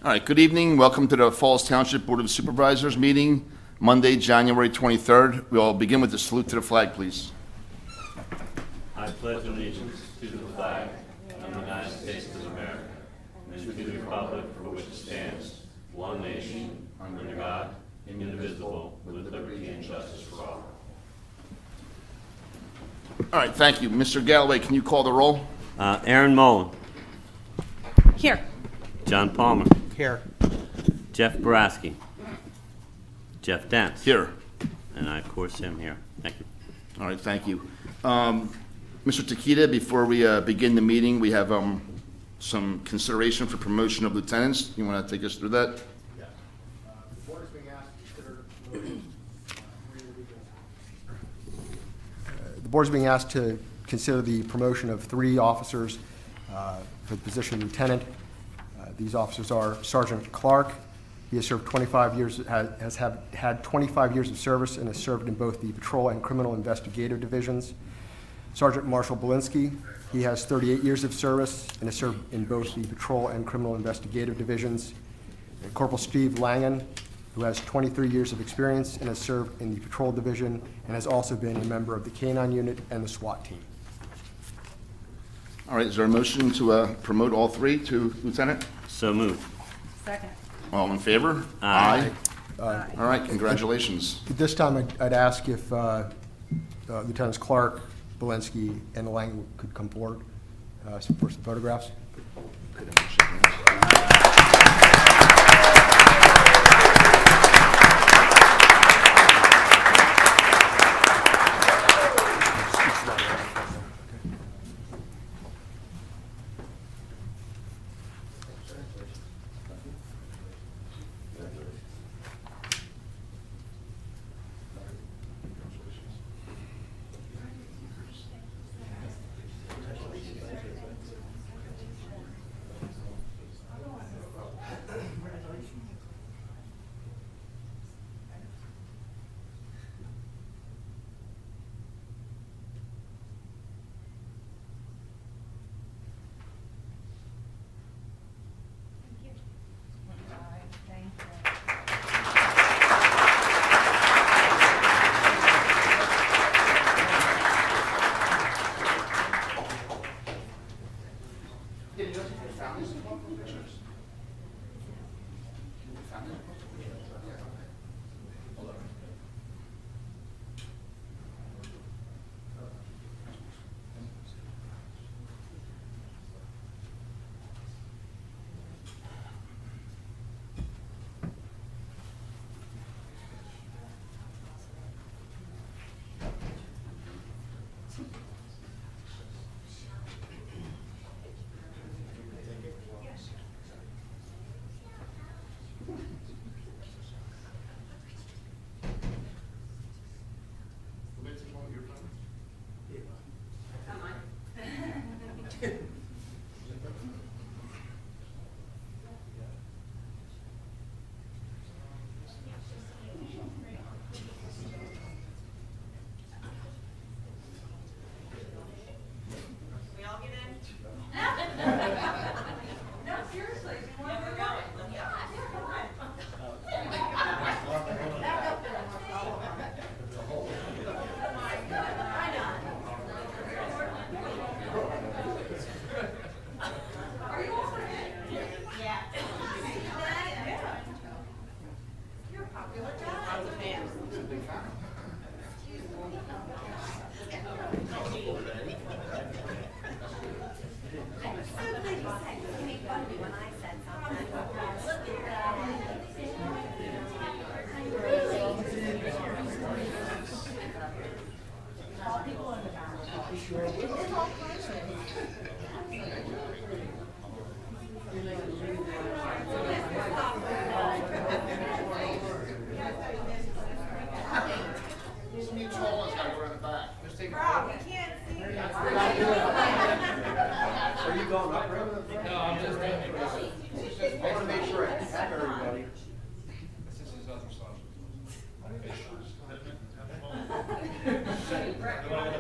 All right, good evening. Welcome to the Falls Township Board of Supervisors meeting, Monday, January 23rd. We'll begin with the salute to the flag, please. I pledge allegiance to the flag of the United States of America and to the republic for which it stands, one nation, under God, indivisible, with liberty and justice for all. All right, thank you. Mr. Galloway, can you call the roll? Aaron Mullen. Here. John Palmer. Here. Jeff Baraski. Jeff Dance. Here. And I, of course, am here. Thank you. All right, thank you. Mr. Takita, before we begin the meeting, we have some consideration for promotion of lieutenants. You want to take us through that? Yeah. The board is being asked to consider the board is being asked to consider the promotion of 3 officers for the position of lieutenant. These officers are Sergeant Clark. He has served 25 years, had 25 years of service and has served in both the patrol and criminal investigative divisions. Sergeant Marshall Belinsky, he has 38 years of service and has served in both the patrol and criminal investigative divisions. And Corporal Steve Langen, who has 23 years of experience and has served in the patrol division and has also been a member of the K-9 unit and the SWAT team. All right, is there a motion to promote all 3 to lieutenant? So moved. Second. All in favor? Aye. All right, congratulations. At this time, I'd ask if Lieutenants Clark, Belinsky, and Lang could come forward for some photographs.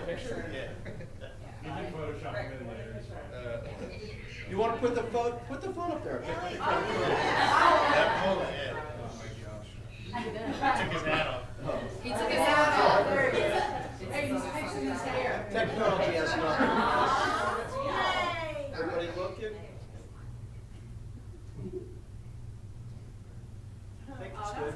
Picture? Yeah. Photoshopped. You want to put the phone up there? He took his hat off. Technology has nothing. Everybody looking? I think it's good.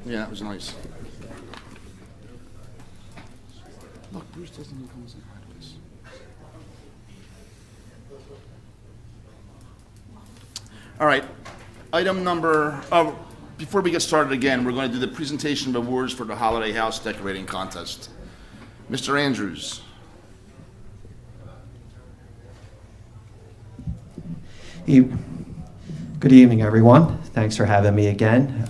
Yeah, that was nice. Look, Bruce doesn't even come sideways. All right, item number, before we get started again, we're going to do the presentation of awards for the Holiday House Decorating Contest. Mr. Andrews. Good evening, everyone. Thanks for having me again.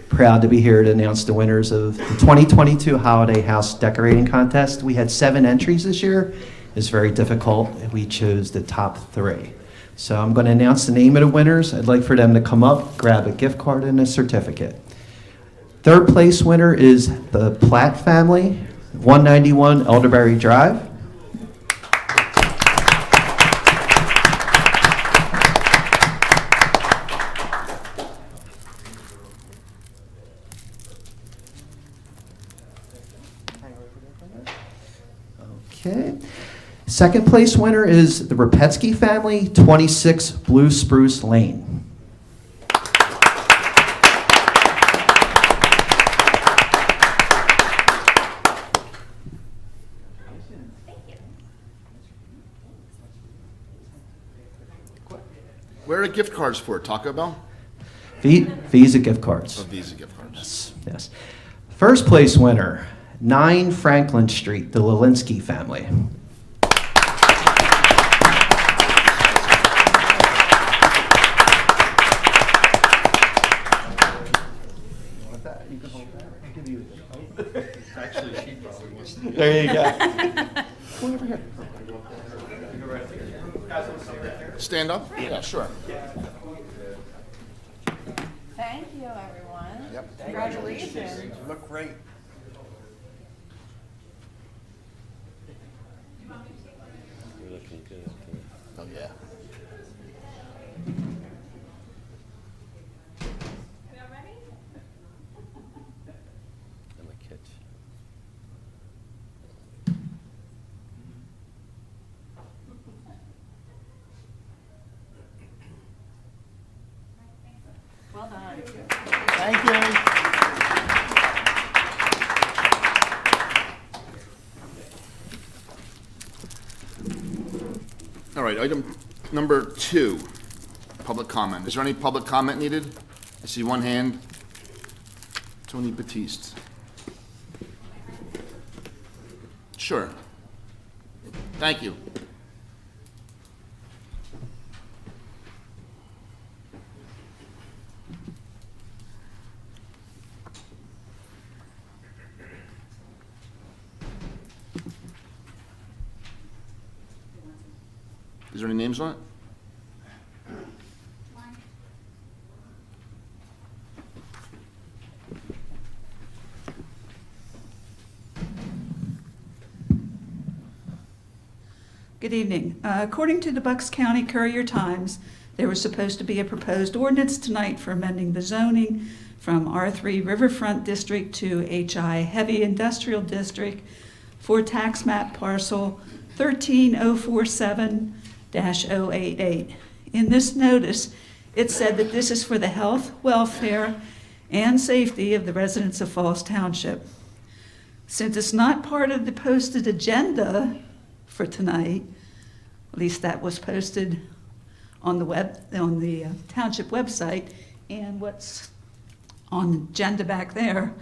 Proud to be here to announce the winners of the 2022 Holiday House Decorating Contest. We had 7 entries this year. It's very difficult, and we chose the top 3. So I'm going to announce the name of the winners. I'd like for them to come up, grab a gift card and a certificate. Third place winner is the Platt family, 191 Elderberry Drive. Okay. Second place winner is the Rapetsky family, 26 Blue Spruce Lane. Where are gift cards for? Taco Bell? Visa gift cards. Oh, Visa gift cards. Yes. First place winner, 9 Franklin Street, the Lelinski family. Actually, she probably wants to. There you go. Come over here. Stand up? Yeah, sure. Thank you, everyone. Yep. Congratulations. You look great. You're looking good. Oh, yeah. I'm a catch. Well done. Thank you. All right, item number 2, public comment. Is there any public comment needed? I see one hand. Tony Batiste. Sure. Thank you. Is there any names on it? Good evening. According to the Bucks County Courier-Times, there was supposed to be a proposed ordinance tonight for amending the zoning from R3 Riverfront District to HI Heavy Industrial District for tax map parcel 13047-088. In this notice, it said that this is for the health, welfare, and safety of the residents of Falls Township. Since it's not part of the posted agenda for tonight, at least that was posted on the township website, and what's on the agenda back there,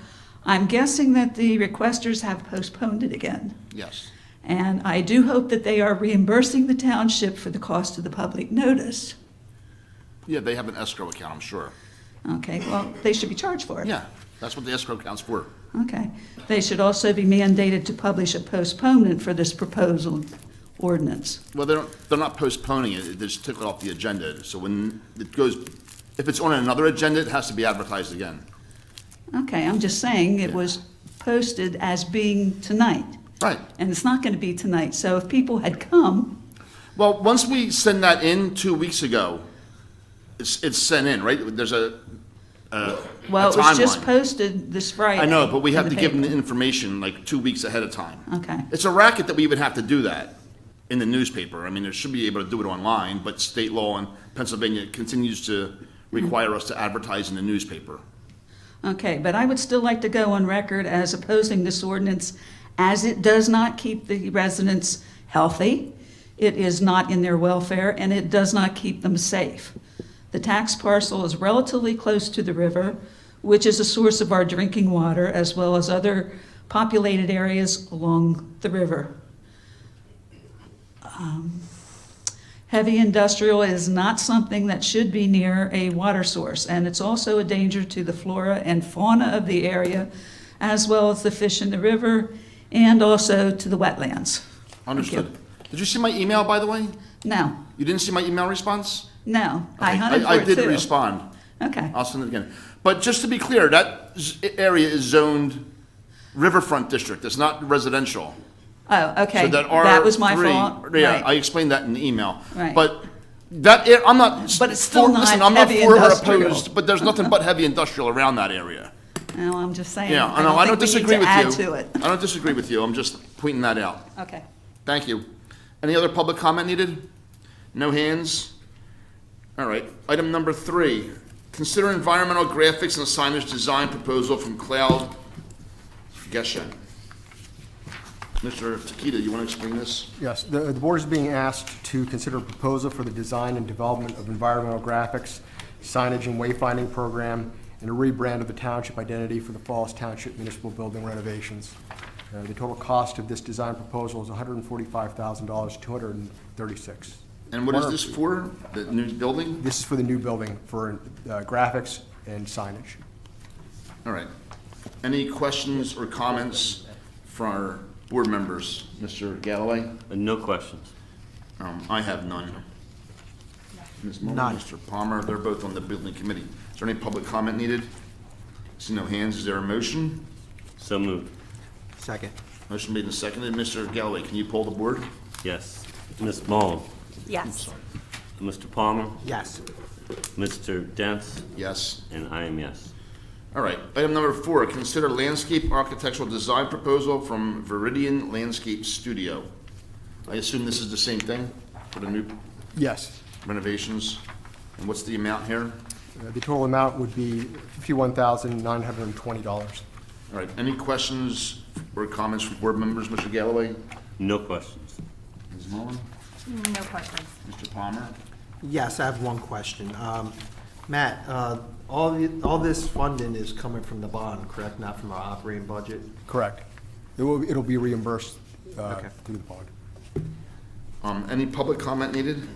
I'm guessing that the requesters have postponed it again. Yes. And I do hope that they are reimbursing the township for the cost of the public notice. Yeah, they have an escrow account, I'm sure. Okay, well, they should be charged for it. Yeah, that's what the escrow account's for. Okay. They should also be mandated to publish a postponement for this proposal ordinance. Well, they're not postponing it, they just took it off the agenda. So when it goes, if it's on another agenda, it has to be advertised again. Okay, I'm just saying it was posted as being tonight, Right. and it's not going to be tonight. So if people had come, Well, once we send that in 2 weeks ago, it's sent in, right? There's a well, it was just timeline. posted this Friday. I know, but we in have the to give them the paper. information like 2 weeks ahead of time. Okay. It's a racket that we would have to do that in the newspaper. I mean, they should be able to do it online, but state law in Pennsylvania continues to require us to advertise in the newspaper. Okay, but I would still like to go on record as opposing this ordinance, as it does not keep the residents healthy, it is not in their welfare, and it does not keep them safe. The tax parcel is relatively close to the river, which is a source of our drinking water, as well as other populated areas along the river. Heavy industrial is not something that should be near a water source, and it's also a danger to the flora and fauna of the area, as well as the fish in the river, and also to the wetlands. Understood. Did you see my email, by the way? No, You didn't see my email response? no, I Okay, hunted for I it did too. respond. Okay, I'll send it again. But just to be clear, that area is zoned riverfront district. It's not residential. oh, okay, So that R3. that was my fault, Yeah, right. I explained that in the email. Right. But that, I'm not. But it's still not listen, I'm not heavy for or industrial. opposed, but there's nothing but heavy industrial around that area. Well, I'm just saying, Yeah, I know, I I don't don't think disagree we need to add with you. to it. I don't disagree with you. I'm just pointing that out. Okay. Thank you. Any other public comment needed? No hands? All right. Item number 3, consider environmental graphics and signage design proposal from Cloud GEHSHAN. Mr. Takita, you want to explain this? Yes, the board is being asked to consider a proposal for the design and development of environmental graphics, signage and wayfinding program, and a rebrand of the township identity for the Falls Township municipal building renovations. The total cost of this design proposal is $145,000, $236. And what is this for? The new building? This is for the new building for graphics and signage. All right. Any questions or comments from our board members? Mr. Galloway? No questions. I have none. Ms. Muller, None. Mr. Palmer, they're both on the building committee. Is there any public comment needed? See no hands. Is there a motion? So moved. Second. Motion made and seconded. Mr. Galloway, can you poll the board? Yes. Ms. Mullin, Yes. Mr. Palmer, Yes. Mr. Dents, Yes. and I am yes. All right. Item number 4, consider landscape architectural design proposal from Viridian Landscape Studio. I assume this is the same thing for the new Yes. renovations? And what's the amount here? The total amount would be $51,920. All right. Any questions or comments from board members? Mr. Galloway? No questions. Ms. Mullin? No questions. Mr. Palmer? Yes, I have one question. Matt, all this funding is coming from the bond, correct? Not from our operating budget? Correct. It'll be reimbursed Okay. through the bond. Any public comment needed?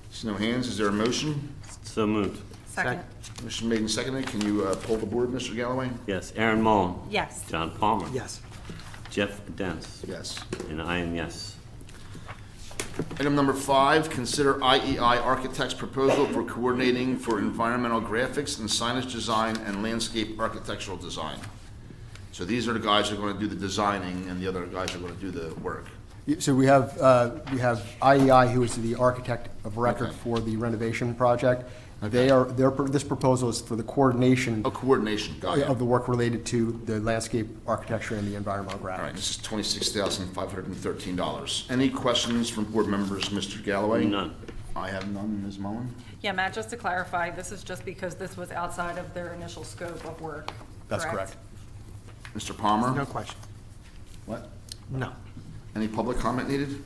There's no hands. Is there a motion? So moved. Second. Motion made and seconded. Can you poll the board, Mr. Galloway? Yes. Aaron Mullen. Yes. John Palmer. Yes. Jeff Dents. Yes. And I am yes. Item number 5, consider IEI Architect's proposal for coordinating for environmental graphics and signage design and landscape architectural design. So these are the guys who are going to do the designing, and the other guys are going to do the work. So we have IEI, who is the architect of record Okay. for the renovation project. This proposal is for the coordination Oh, coordination, got of it. the work related to the landscape architecture and the environmental All right, graphics. this is $26,513. Any questions from board members, Mr. Galloway? None. I have none, Ms. Mullen? Yeah, Matt, just to clarify, this is just because this was outside of their initial scope of work, That's correct. Mr. Palmer? No question. What? No. Any public comment needed?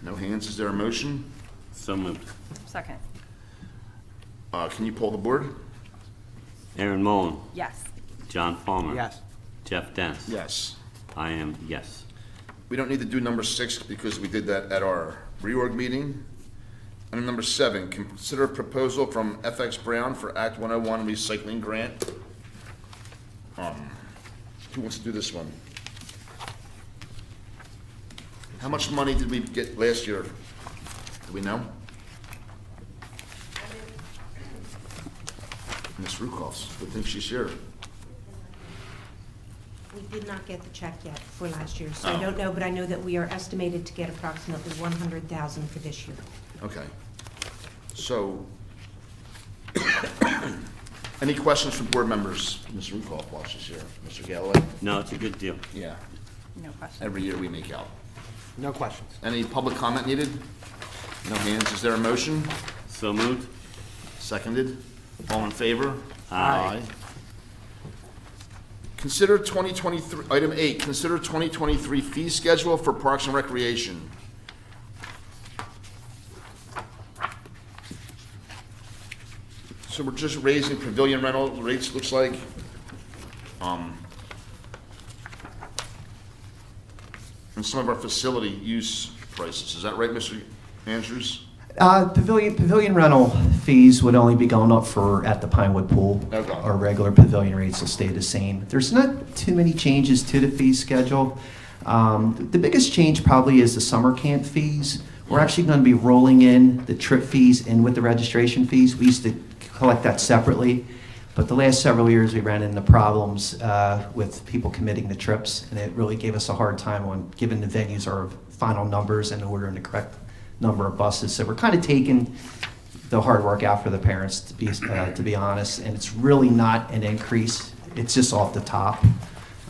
No hands. Is there a motion? So moved. Second. Can you poll the board? Aaron Mullen. Yes. John Palmer. Yes. Jeff Dents. Yes. I am yes. We don't need to do number 6 because we did that at our reorg meeting. And number 7, consider a proposal from FX Brown for Act 101 recycling grant. Who wants to do this one? How much money did we get last year? Do we know? Ms. Rukoff's, good thing she's here. We did not get the check yet for last year, so Oh. I don't know, but I know that we are estimated to get approximately 100,000 for this year. Okay. So, any questions from board members? Ms. Rukoff while she's here. Mr. Galloway? No, it's a good deal. Yeah, No question. every year we make out. No questions. Any public comment needed? No hands. Is there a motion? So moved. Seconded? All in favor? Aye. Consider 2023, item 8, consider 2023 fee schedule for Parks and Recreation. So we're just raising pavilion rental rates, looks like. And some of our facility use prices. Is that right, Mr. Andrews? Pavilion rental fees would only be going up for at the Pinewood Pool. Okay. Our regular pavilion rates will stay the same. There's not too many changes to the fee schedule. The biggest change probably is the summer camp fees. We're actually going to be rolling in the trip fees in with the registration fees. We used to collect that separately, but the last several years we ran into problems with people committing the trips, and it really gave us a hard time on giving the venues our final numbers and ordering the correct number of buses. So we're kind of taking the hard work out for the parents, to be honest, and it's really not an increase. It's just off the top.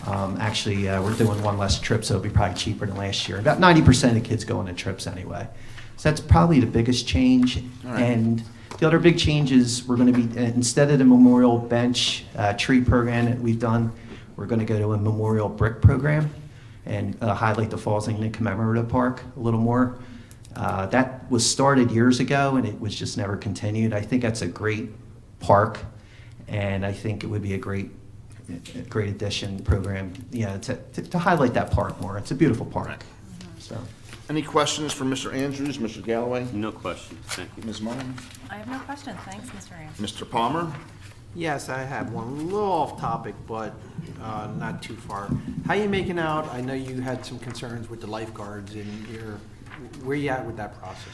Actually, we're doing one less trip, so it'll be probably cheaper than last year. About 90% of the kids go on the trips anyway. So that's probably the biggest change. All right. And the other big change is we're going to be, instead of the memorial bench tree program that we've done, we're going to go to a memorial brick program and highlight the Falls England Commemorative Park a little more. That was started years ago, and it was just never continued. I think that's a great park, and I think it would be a great addition program, to highlight that park more. It's a beautiful park. Right. So, Any questions for Mr. Andrews, Mr. Galloway, No questions. Thank you. Ms. Mullen, I have no questions. Thanks, Mr. Andrews. Mr. Palmer? Yes, I have one, a little off topic, but not too far. How you making out? I know you had some concerns with the lifeguards in your, where you at with that process?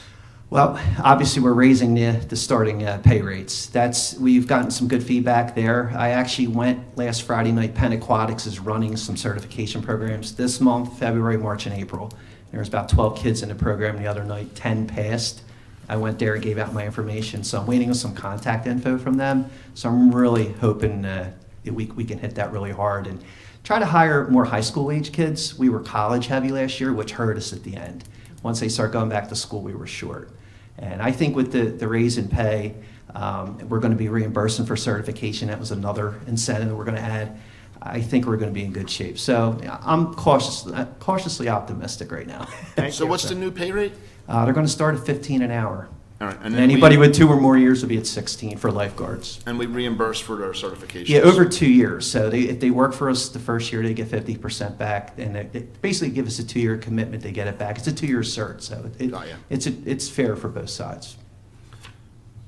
well, obviously, we're raising the starting pay rates. We've gotten some good feedback there. I actually went last Friday night. Penn Aquatics is running some certification programs this month, February, March, and April. There was about 12 kids in the program the other night. 10 passed. I went there and gave out my information, so I'm waiting on some contact info from them. So I'm really hoping that we can hit that really hard and try to hire more high school age kids. We were college heavy last year, which hurt us at the end. Once they start going back to school, we were short. And I think with the raise in pay, we're going to be reimbursing for certification. That was another incentive that we're going to add. I think we're going to be in good shape. So I'm cautiously optimistic right now. So what's the new pay rate? They're going to start at $15 an hour. All right, and And then anybody with 2 or more years will be at 16 for lifeguards. And we reimburse for their certifications. Yeah, over 2 years. So if they work for us the first year, they get 50% back, and it basically give us a 2-year commitment to get it back. It's a 2-year cert, so Got ya. it's fair for both sides.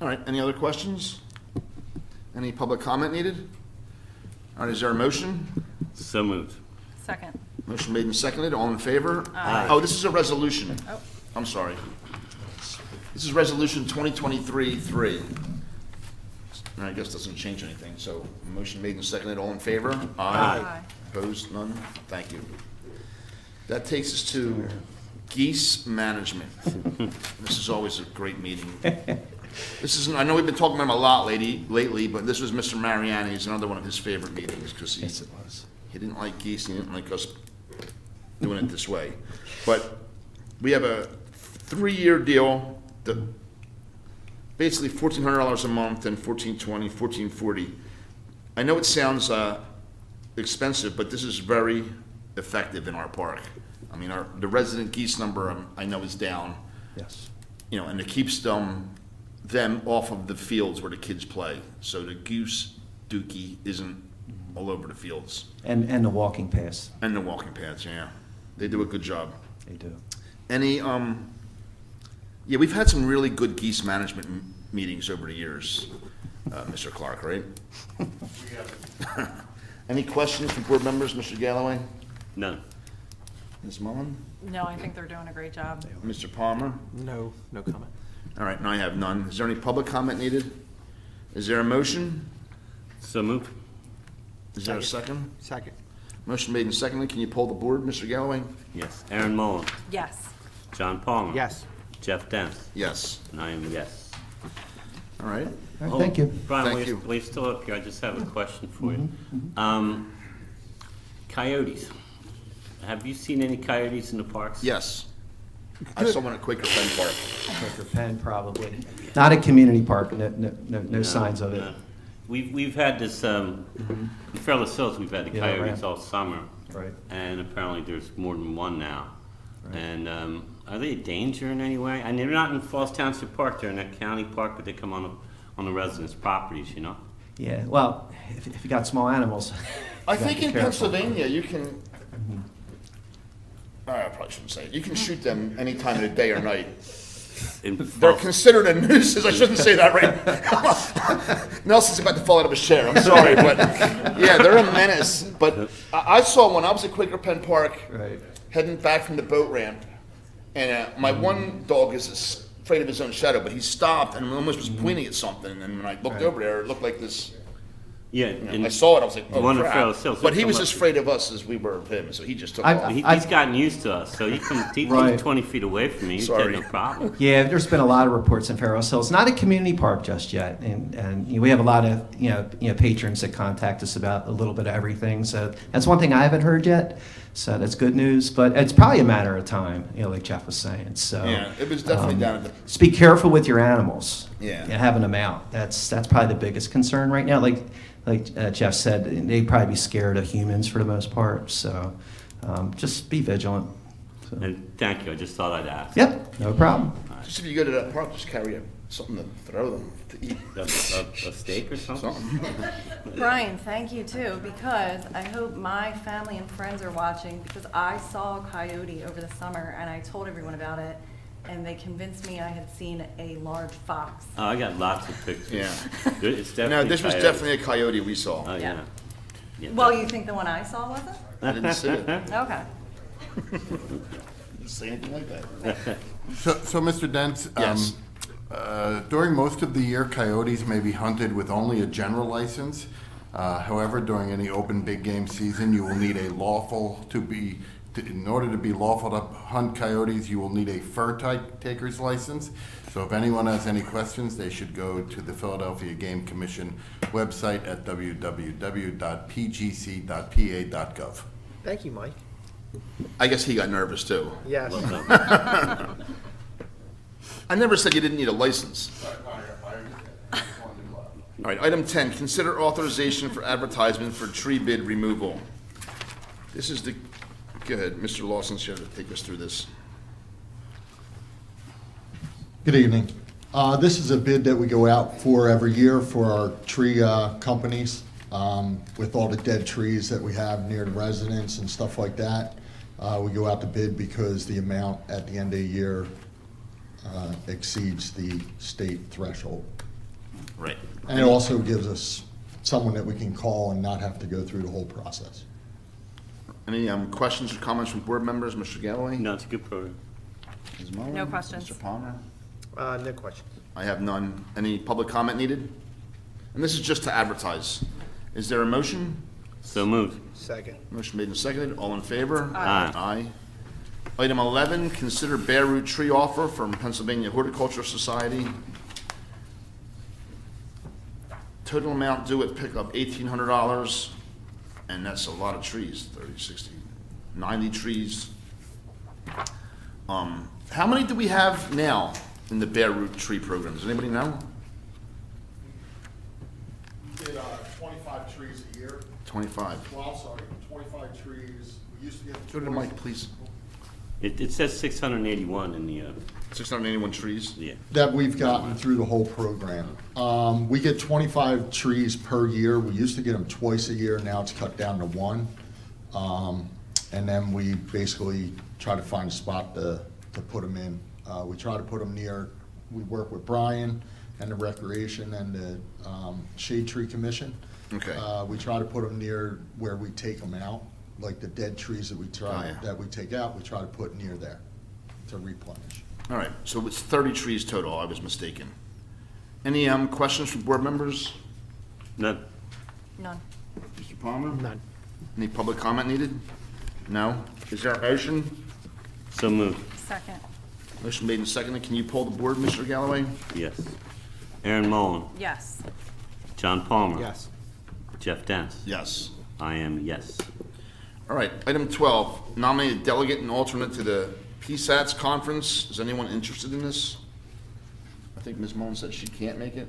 All right, any other questions? Any public comment needed? All right, is there a motion? So moved. Second. Motion made and seconded, all in favor? Aye. Oh, this is a resolution. Oh. I'm sorry. This is Resolution 2023-3. I guess doesn't change anything, so motion made and seconded, all in favor? Aye. Opposed, none? Thank you. That takes us to GEESE management. This is always a great meeting. This is, I know we've been talking about him a lot lately, but this was Mr. Mariani's, another one of his favorite meetings, because Yes, it was. he didn't like GEESE, he didn't like us doing it this way. But we have a 3-year deal, that basically $1,400 a month and $1,420, $1,440. I know it sounds expensive, but this is very effective in our park. I mean, the resident GEESE number, I know, is down, Yes. you know, and it keeps them off of the fields where the kids play. So the goose dookie isn't all over the fields. And the walking pass, And the walking paths, yeah. They do a good job. they do. Any, yeah, we've had some really good GEESE management meetings over the years, Mr. Clark, right? Any questions from board members, Mr. Galloway? None. Ms. Mullen? No, I think they're doing a great job. Mr. Palmer? No comment. All right, and I have none. Is there any public comment needed? Is there a motion? So moved. Is there a second? Second. Motion made and seconded. Can you poll the board, Mr. Galloway? Yes. Aaron Mullen. Yes. John Palmer. Yes. Jeff Dance. Yes. And I am a yes. All right. All right, thank you. Brian, Thank while you. you're- while you're still up here, I just have a question for you. Coyotes. Have you seen any coyotes in the parks? Yes. I saw one at Quaker Pen Park. Quaker Penn, probably. Not a community park, no signs of it. No. We've had this, in Fairless Hills, we've had the Yeah, coyotes right. all summer. Right. And apparently there's more than one now. Right. And are they a danger in any way? And they're not in Falls Township Park, they're in that county park, but they come on the residents' properties, you know? Yeah, well, if you got small animals. I you gotta think be in careful. Pennsylvania, you can, I probably shouldn't say it. You can shoot them any time of the day or night. In They're Falls- considered a nuisance. I shouldn't say that right. Nelson's about to fall out of his chair. I'm sorry, but yeah, they're a menace. But I saw one. I was at Quaker Pen Park, Right. heading back from the boat ramp, and my one dog is afraid of his own shadow, but he stopped and almost was pointing at something. And when I looked Right. over there, it looked like this. Yeah, You know, and I saw it. I was like, The oh one in crap! Fairless Hills, But he they'll was come as up- afraid of us as we were of him, so he just took I- off. he's gotten used to us, so he's Right. 20 feet away from me, he's got Sorry. no problem. Yeah, there's been a lot of reports in Fairhouse Hills. Not a community park just yet, and we have a lot of patrons that contact us about a little bit of everything. So that's one thing I haven't heard yet. So that's good news, but it's probably a matter of time, like Jeff was saying. So Yeah, it was definitely down at the. just be careful with your animals. Yeah. And having them out. That's probably the biggest concern right now. Like Jeff said, they'd probably be scared of humans for the most part. So just be vigilant. So. And thank you, I just thought I'd ask. Yep, no problem. Just if you go to that park, just carry something to throw them to eat. A steak or something? Something. Brian, thank you too, because I hope my family and friends are watching, because I saw a coyote over the summer and I told everyone about it, and they convinced me I had seen a large fox. Oh, I got lots of pictures. Yeah. It's definitely. No, this was coyotes. definitely a coyote we saw. Oh, yeah. Yeah. Well, you think the one I saw wasn't? I didn't see it. Okay. Didn't say anything like that. So, Mr. Dent, Yes. during most of the year, coyotes may be hunted with only a general license. However, during any open big game season, you will need a in order to be lawful to hunt coyotes, you will need a fur taker's license. So if anyone has any questions, they should go to the Philadelphia Game Commission website at www.pgc.pa.gov. Thank you, Mike. I guess he got nervous too. Yes. I never said you didn't need a license. All right, item 10, consider authorization for advertisement for tree bid removal. This is the, go ahead, Mr. Lawson's here to take us through this. Good evening. This is a bid that we go out for every year for our tree companies, with all the dead trees that we have near the residents and stuff like that. We go out to bid because the amount at the end of the year exceeds the state threshold. Right. And it also gives us someone that we can call and not have to go through the whole process. Any questions or comments from board members? Mr. Galloway? No, it's a good program. Ms. Mullin? No questions. Mr. Palmer? No questions. I have none. Any public comment needed? And this is just to advertise. Is there a motion? So moved. Second. Motion made and seconded. All in favor? Aye. Aye. Item 11, consider bare root tree offer from Pennsylvania Horticulture Society. Total amount due at pickup $1,800, and that's a lot of trees, 30, 60, 90 trees. How many do we have now in the bare root tree program? Does anybody know? We did 25 trees a year. 25. Well, I'm sorry, 25 trees. We used to get. Go to the mic, please. It says 681 in the, 681 trees? yeah. That we've gotten through the whole program. We get 25 trees per year. We used to get them twice a year, now it's cut down to one. And then we basically try to find a spot to put them in. We try to put them near, we work with Brian and the Recreation and the Shade Tree Commission. Okay. We try to put them near where we take them out, like the dead trees that we try, Oh, yeah. that we take out, we try to put near there to replenish. All right, so it's 30 trees total, I was mistaken. Any questions from board members? None. None. Mr. Palmer? None. Any public comment needed? No? Is there a motion? So moved. Second. Motion made and seconded. Can you pull the board, Mr. Galloway? Yes. Aaron Mullen. Yes. John Palmer. Yes. Jeff Dance. Yes. I am yes. All right, item 12, nominate a delegate and alternate to the PSATS conference. Is anyone interested in this? I think Ms. Mullen said she can't make it.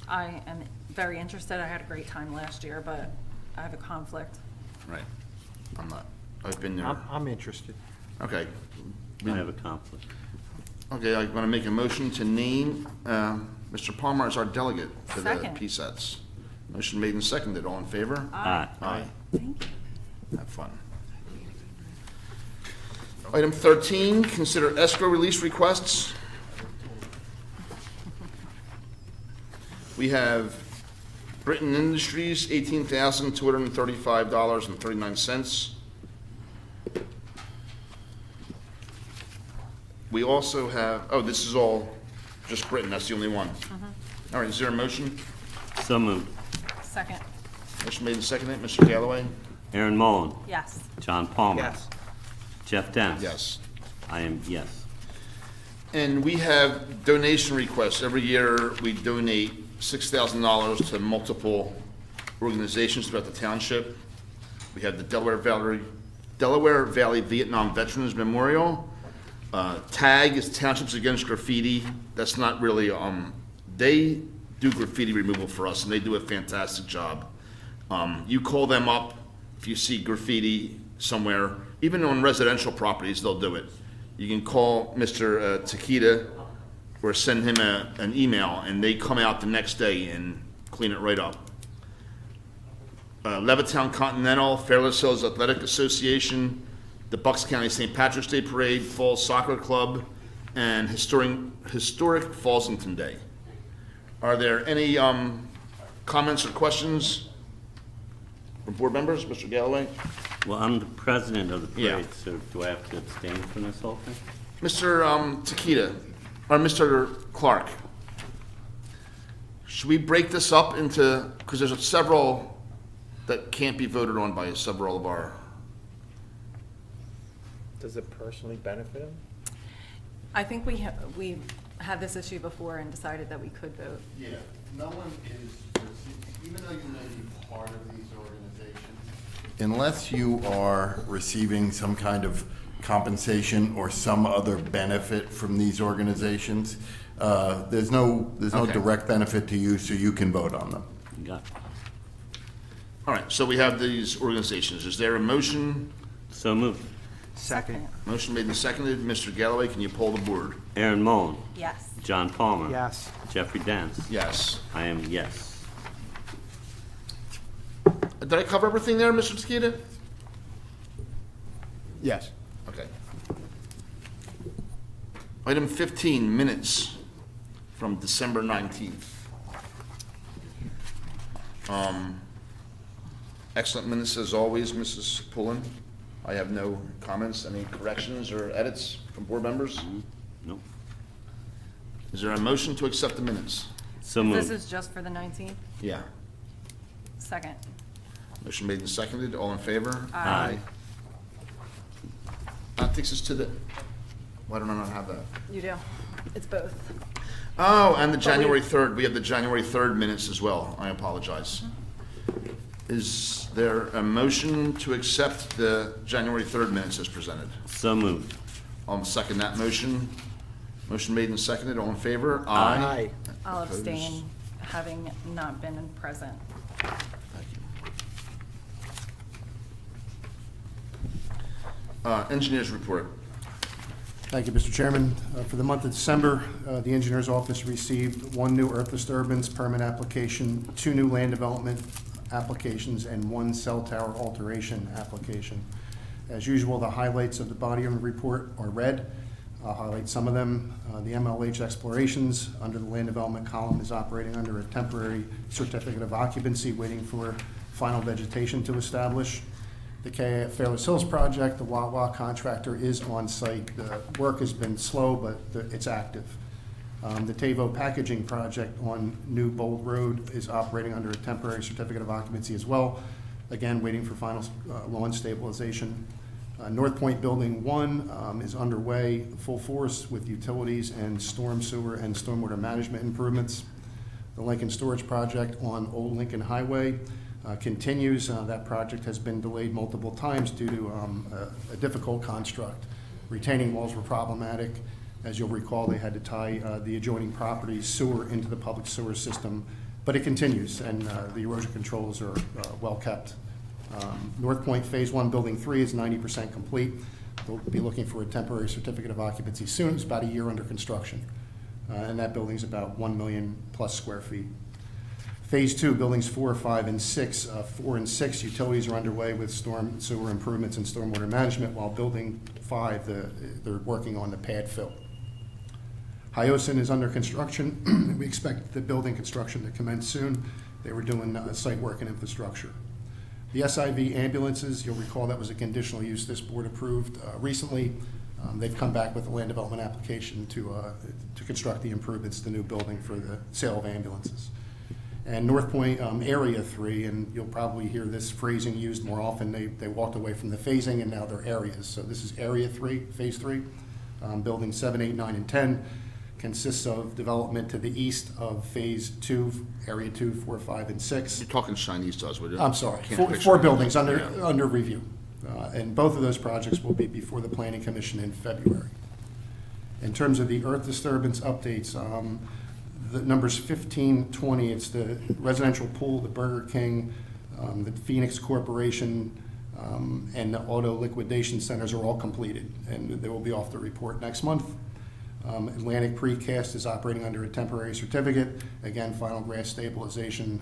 I am very interested. I had a great time last year, but I have a conflict. Right. I'm not. I've been there. I'm interested. Okay. I have a conflict. Okay, I'm going to make a motion to name Mr. Palmer as our delegate to the Second. PSATS. Motion made and seconded. All in favor? Aye. Aye. Thank you. Have fun. Item 13, consider escrow release requests. We have Britain Industries, $18,235.39. We also have, oh, this is all just Britain, that's the only one. All right, is there a motion? So moved. Second. Motion made and seconded. Mr. Galloway? Aaron Mullen. Yes. John Palmer. Yes. Jeff Dance. Yes. I am yes. And we have donation requests. Every year, we donate $6,000 to multiple organizations throughout the township. We have the Delaware Valley Vietnam Veterans Memorial. TAG is Townships Against Graffiti. That's not really, they do graffiti removal for us, and they do a fantastic job. You call them up if you see graffiti somewhere, even on residential properties, they'll do it. You can call Mr. Takita or send him an email, and they come out the next day and clean it right up. Levittown Continental, Fairless Hills Athletic Association, the Bucks County St. Patrick's Day Parade, Falls Soccer Club, and Historic Fallsington Day. Are there any comments or questions from board members? Mr. Galloway? Well, I'm the president of the Yeah. parade, so do I have to abstain from this whole thing? Mr. Takita, or Mr. Clark, should we break this up into, because there's several that can't be voted on by several of our, Does it personally benefit him? I think we had this issue before and decided that we could vote. Yeah, no one is, even though you may be part of these organizations, unless you are receiving some kind of compensation or some other benefit from these organizations, there's no Okay. direct benefit to you, so you can vote on them. Got it. all right, so we have these organizations. Is there a motion? So moved. Second. Motion made and seconded. Mr. Galloway, can you poll the board? Aaron Moan, Yes. John Palmer. Yes. Jeffrey Dance. Yes. I am yes. Did I cover everything there, Mr. Tequita? Yes. Okay. Item 15, minutes from December 19th. Excellent minutes as always, Mrs. Pullen. I have no comments. Any corrections or edits from board members? Nope. Is there a motion to accept the minutes? So This moved. is just for the 19th? Yeah. Second. Motion made and seconded. All in favor? Aye. That takes us to the, why don't I not have that? You do. It's both. Oh, and the January 3rd. We have the January 3rd minutes as well. I apologize. Is there a motion to accept the January 3rd minutes as presented? So moved. I'll second that motion. Motion made and seconded. All in favor? Aye. I'll Opposed? abstain, having not been present. Thank you. Engineers report. Thank you, Mr. Chairman. For the month of December, the Engineers Office received 1 new earth disturbance permit application, 2 new land development applications, and 1 cell tower alteration application. As usual, the highlights of the body of the report are red. I'll highlight some of them. The MLH Explorations, under the land development column, is operating under a temporary certificate of occupancy, waiting for final vegetation to establish. The Fairless Hills project, the Wawa contractor is on site. The work has been slow, but it's active. The Tavo packaging project on New Bold Road is operating under a temporary certificate of occupancy as well. Again, waiting for final lawn stabilization. North Point Building 1 is underway, full force with utilities and storm sewer and stormwater management improvements. The Lincoln Storage Project on Old Lincoln Highway continues. That project has been delayed multiple times due to a difficult construct. Retaining walls were problematic. As you'll recall, they had to tie the adjoining property's sewer into the public sewer system, but it continues, and the erosion controls are well kept. North Point Phase 1 Building 3 is 90% complete. They'll be looking for a temporary certificate of occupancy soon. It's about a year under construction, and that building's about 1 million plus square feet. Phase 2, Buildings 4, 5, and 6. 4 and 6 utilities are underway with storm sewer improvements and stormwater management, while Building 5, they're working on the pad fill. Hyosin is under construction. We expect the building construction to commence soon. They were doing site work and infrastructure. The SIV ambulances, you'll recall that was a conditional use this board approved recently. They've come back with a land development application to construct the improvements to the new building for the sale of ambulances. And North Point Area 3, and you'll probably hear this phrasing used more often, they walked away from the phasing and now they're areas. So this is Area 3, Phase 3, Building 7, 8, 9, and 10. Consists of development to the east of Phase 2, Area 2, 4, 5, and 6. You're talking Chinese to us, would you? I'm sorry, Can't picture four it. buildings under Yeah. review. And both of those projects will be before the Planning Commission in February. In terms of the earth disturbance updates, the numbers 15, 20, it's the residential pool, the Burger King, the Phoenix Corporation, and the auto liquidation centers are all completed, and they will be off the report next month. Atlantic Precast is operating under a temporary certificate. Again, final grass stabilization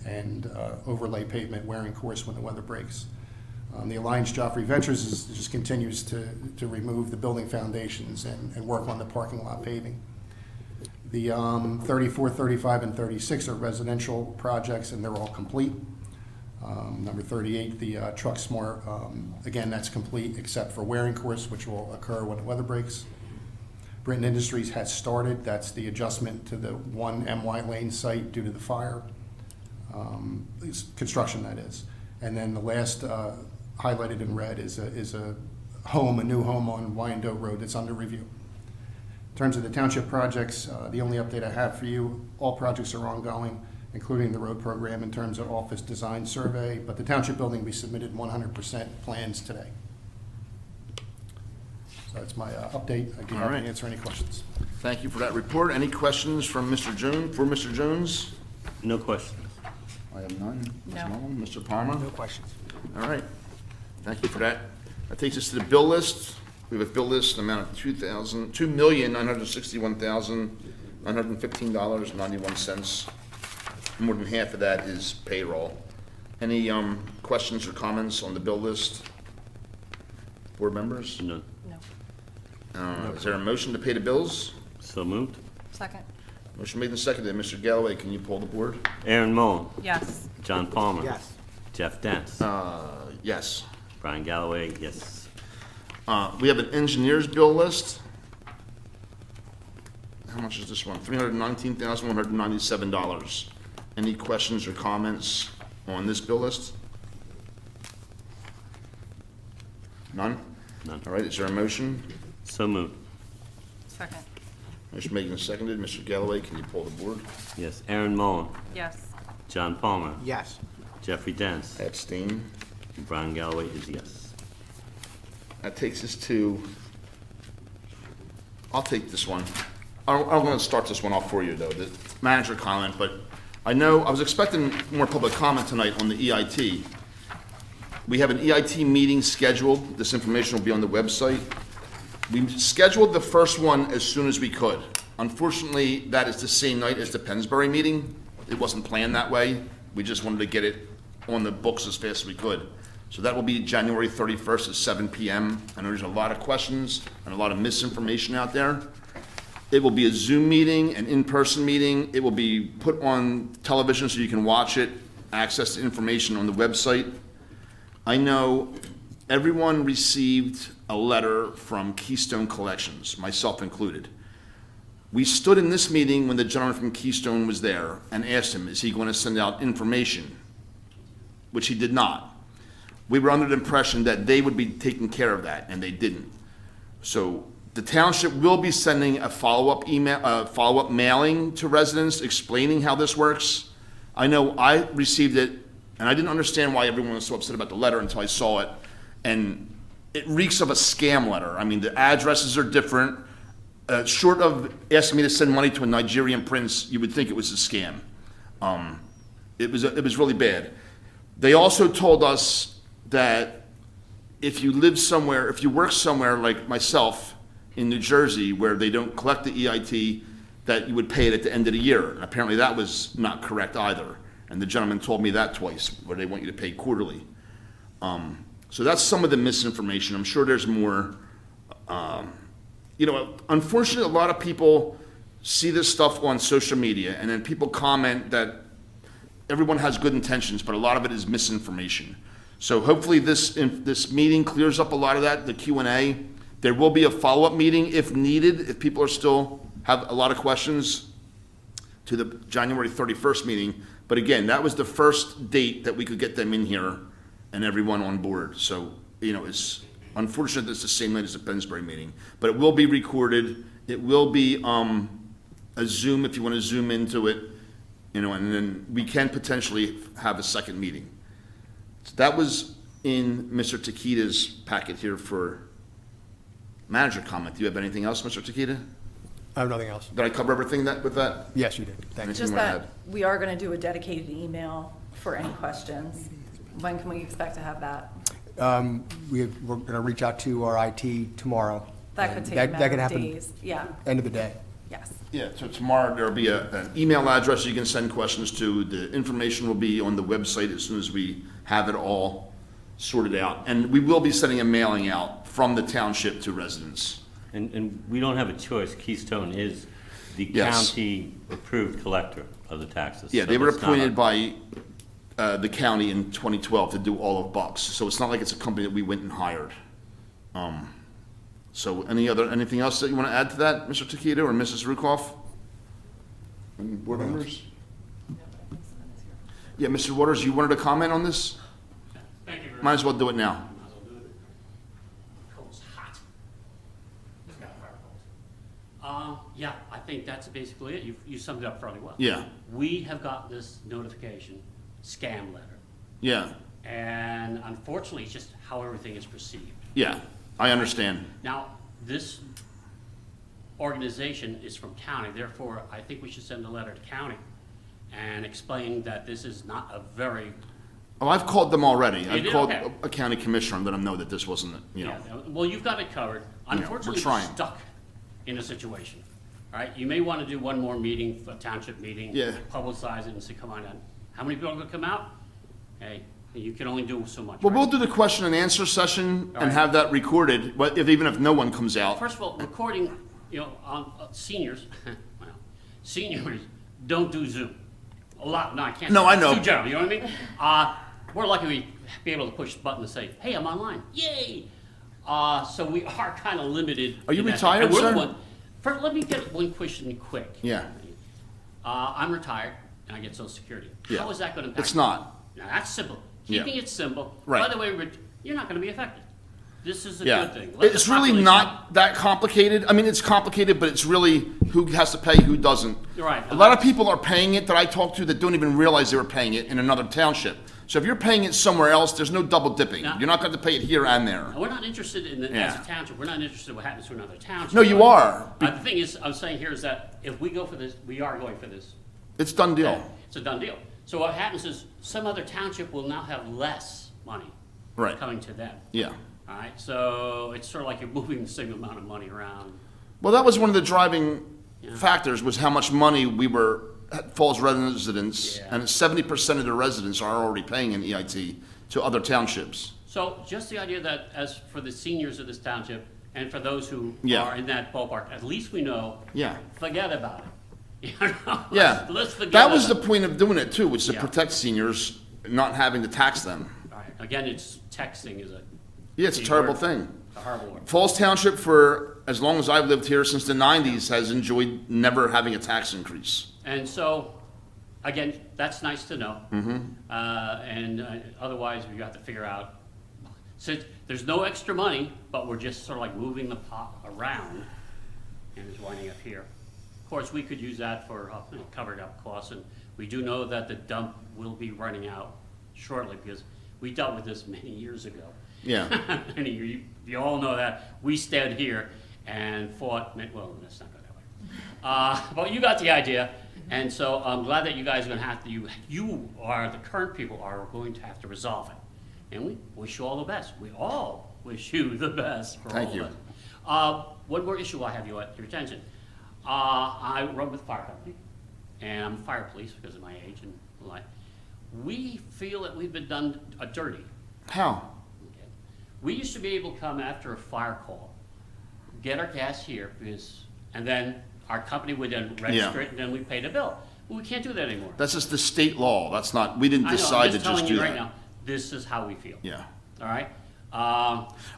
and overlay pavement wearing course when the weather breaks. The Alliance Joffrey Ventures just continues to remove the building foundations and work on the parking lot paving. The 34, 35, and 36 are residential projects, and they're all complete. Number 38, the Truck Smart, again, that's complete except for wearing course, which will occur when the weather breaks. Britton Industries has started. That's the adjustment to the 1 MY Lane site due to the fire. Construction, that is. And then the last highlighted in red is a new home on Wyandotte Road that's under review. In terms of the township projects, the only update I have for you, all projects are ongoing, including the road program in terms of office design survey, but the township building, we submitted 100% plans today. So that's my update. I'd be happy to answer any questions. Thank you for that report. Any questions from Mr. Jones, for Mr. Jones? No questions. I have none. Ms. No. Mullin, Mr. Palmer? No questions. All right. Thank you for that. That takes us to the bill list. We have a bill list, an amount of $2,961,915.91. More than half of that is payroll. Any questions or comments on the bill list? Board members? None. No. Is there a motion to pay the bills? So moved. Second. Motion made and seconded. Mr. Galloway, can you pull the board? Aaron Moen. Yes. John Palmer. Yes. Jeff Dance. Yes. Brian Galloway, yes. We have an engineer's bill list. How much is this one? $319,197. Any questions or comments on this bill list? None? None. All right, is there a motion? So moved. Second. Motion made and seconded. Mr. Galloway, can you pull the board? Yes. Aaron Moen. Yes. John Palmer. Yes. Jeffrey Dance. I abstain. Brian Galloway is yes. That takes us to, I'll take this one. I'm going to start this one off for you, though, the manager comment, but I know, I was expecting more public comment tonight on the EIT. We have an EIT meeting scheduled. This information will be on the website. We scheduled the first one as soon as we could. Unfortunately, that is the same night as the Pennsbury meeting. It wasn't planned that way. We just wanted to get it on the books as fast as we could. So that will be January 31st at 7 p.m. I know there's a lot of questions and a lot of misinformation out there. It will be a Zoom meeting, an in-person meeting. It will be put on television so you can watch it, access the information on the website. I know everyone received a letter from Keystone Collections, myself included. We stood in this meeting when the gentleman from Keystone was there and asked him, is he going to send out information? Which he did not. We were under the impression that they would be taking care of that, and they didn't. So the township will be sending a follow-up email, follow-up mailing to residents explaining how this works. I know I received it, and I didn't understand why everyone was so upset about the letter until I saw it. And it reeks of a scam letter. I mean, the addresses are different. Short of asking me to send money to a Nigerian prince, you would think it was a scam. It was really bad. They also told us that if you live somewhere, if you work somewhere like myself in New Jersey where they don't collect the EIT, that you would pay it at the end of the year. And apparently that was not correct either. And the gentleman told me that twice, where they want you to pay quarterly. So that's some of the misinformation. I'm sure there's more. Unfortunately, a lot of people see this stuff on social media, and then people comment that everyone has good intentions, but a lot of it is misinformation. So hopefully this meeting clears up a lot of that, the Q&A. There will be a follow-up meeting if needed, if people are still have a lot of questions to the January 31st meeting. But again, that was the first date that we could get them in here and everyone on board. So, it's unfortunate that it's the same night as the Pennsbury meeting. But it will be recorded. It will be a Zoom if you want to Zoom into it. And then we can potentially have a second meeting. So that was in Mr. Takita's packet here for manager comment. Do you have anything else, Mr. Takita? I have nothing else. Did I cover everything with that? Yes, you did. Thank you. Just you wanna that we are going to do a dedicated email for any questions. When can we expect to have that? We're going to reach out to our IT tomorrow. That could take That a could matter of happen days. Yeah, end of the day. yes. Yeah, so tomorrow there'll be an email address you can send questions to. The information will be on the website as soon as we have it all sorted out. And we will be sending a mailing out from the township to residents. And we don't have a choice. Keystone is the Yes. county-approved collector of the taxes. Yeah, So they were it's not appointed a- by the county in 2012 to do all of Bucks. So it's not like it's a company that we went and hired. So anything else that you want to add to that, Mr. Takita or Mrs. Rukoff? Any board members? Yeah, Mr. Waters, you wanted to comment on this? Thank you very much. Might as well do it now. Might as well do it. Cold's hot. It's got a fire cold. Yeah, I think that's basically it. You summed it up fairly well. Yeah, We have got this notification, scam letter, yeah, and unfortunately, it's just how everything is perceived. yeah, I understand. Now, this organization is from county, therefore, I think we should send a letter to county and explain that this is not a very Oh, I've called them already. You I've did? called Okay. a county commissioner and let them know that this wasn't, Yeah, well, you've got it covered. Unfortunately, we're trying. stuck in a situation. All right, you may want to do one more meeting, a township meeting. Yeah. Publicize it and say, come on in. How many people are going to come out? Hey, you can only do so much. Well, right? we'll do the question and answer session All and right. have that recorded, but even if no one comes out. First of all, recording, on seniors, well, seniors don't do Zoom. A lot, no, I can't. No, I It's know. too general, you know what I mean? We're lucky we be able to push the button to say, hey, I'm online, yay! So we are kind of limited. Are you in that. retired, And we're the sir? one- First, let me get one question quick. Yeah. I'm retired and I get Social Security. Yeah. How is that going to impact? It's not. Now, that's simple. Yeah. Keeping it simple. Right. By the way, you're not going to be affected. This is a Yeah. good thing. Let the It's really population- not that complicated. I mean, it's complicated, but it's really who has to pay, who doesn't. You're right. A lot of people are paying it that I talk to that don't even realize they were paying it in another township. So if you're paying it somewhere else, there's no double dipping. No. You're not going to pay it here and there. We're not interested in as Yeah. a township, we're not interested in what happens to another township. No, you are. The thing is, I'm saying here is that if we go for this, we are going for this. It's done deal. It's a done deal. So what happens is some other township will now have less money Right. coming to them. Yeah. All right, so it's sort of like you're moving the same amount of money around. Well, that was one of the driving Yeah. factors was how much money we were, Falls residents, Yeah. and 70% of the residents are already paying an EIT to other townships. So just the idea that as for the seniors of this township and for those who Yeah. are in that ballpark, at least we know, Yeah. forget about it. You know? Yeah. Let's forget That was the about it. point of doing it too, was to Yeah. protect seniors, not having to tax them. All right, again, it's texting is a. Yeah, it's a big terrible word. thing. A horrible word. Falls Township, for as long as I've lived here, since the 90s, has enjoyed never having a tax increase. And so, again, that's nice to know. Otherwise, we have to figure out, since there's no extra money, but we're just sort of like moving the pot around, and it's winding up here. Of course, we could use that for covered up costs, and we do know that the dump will be running out shortly, because we dealt with this many years ago. Yeah. You all know that. We stood here and fought, well, let's not go that way. But you got the idea, and so I'm glad that you guys are going to have to, you are, the current people are going to have to resolve it. And we wish you all the best. We all wish you the best for Thank all you. of us. One more issue I have you at your attention. I run with the fire company, and I'm fire police because of my age and life. We feel that we've been done dirty. How? Okay. We used to be able to come after a fire call, get our gas here, and then our company would then register it, and then we pay the bill. Well, we can't do that anymore. That's just the state law. That's not, we didn't I know, decide I'm to just just telling do you that. right now, this is how we feel. Yeah. All right?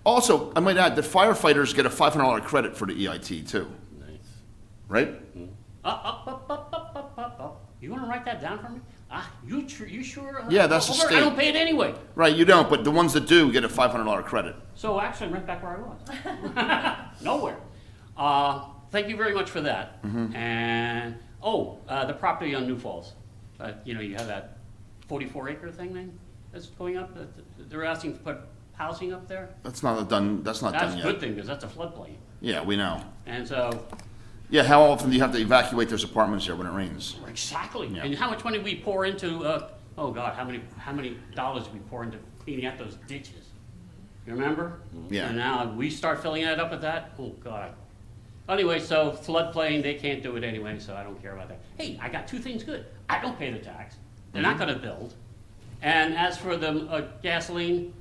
Also, I might add, the firefighters get a $500 credit for the EIT too, right? You want to write that down for me? You sure? Yeah, that's the I state. don't pay it anyway. Right, you don't, but the ones that do get a $500 credit. So actually, I'm right back where I was. Nowhere. Thank you very much for that. Mm-hmm. And, the property on New Falls. You have that 44-acre thing then that's going up. They're asking to put housing up there. That's not done That's yet. a good thing, because that's a floodplain. Yeah, we know. And so, Yeah, how often do you have to evacuate those apartments here when it rains? exactly. Yeah. And how much money we pour into, oh God, how many dollars we pour into cleaning out those ditches? You remember? Yeah. And now we start filling that up with that, oh God. Anyway, so floodplain, they can't do it anyway, so I don't care about that. Hey, I got two things good. I don't pay the tax. They're not gonna build. And as for the gasoline,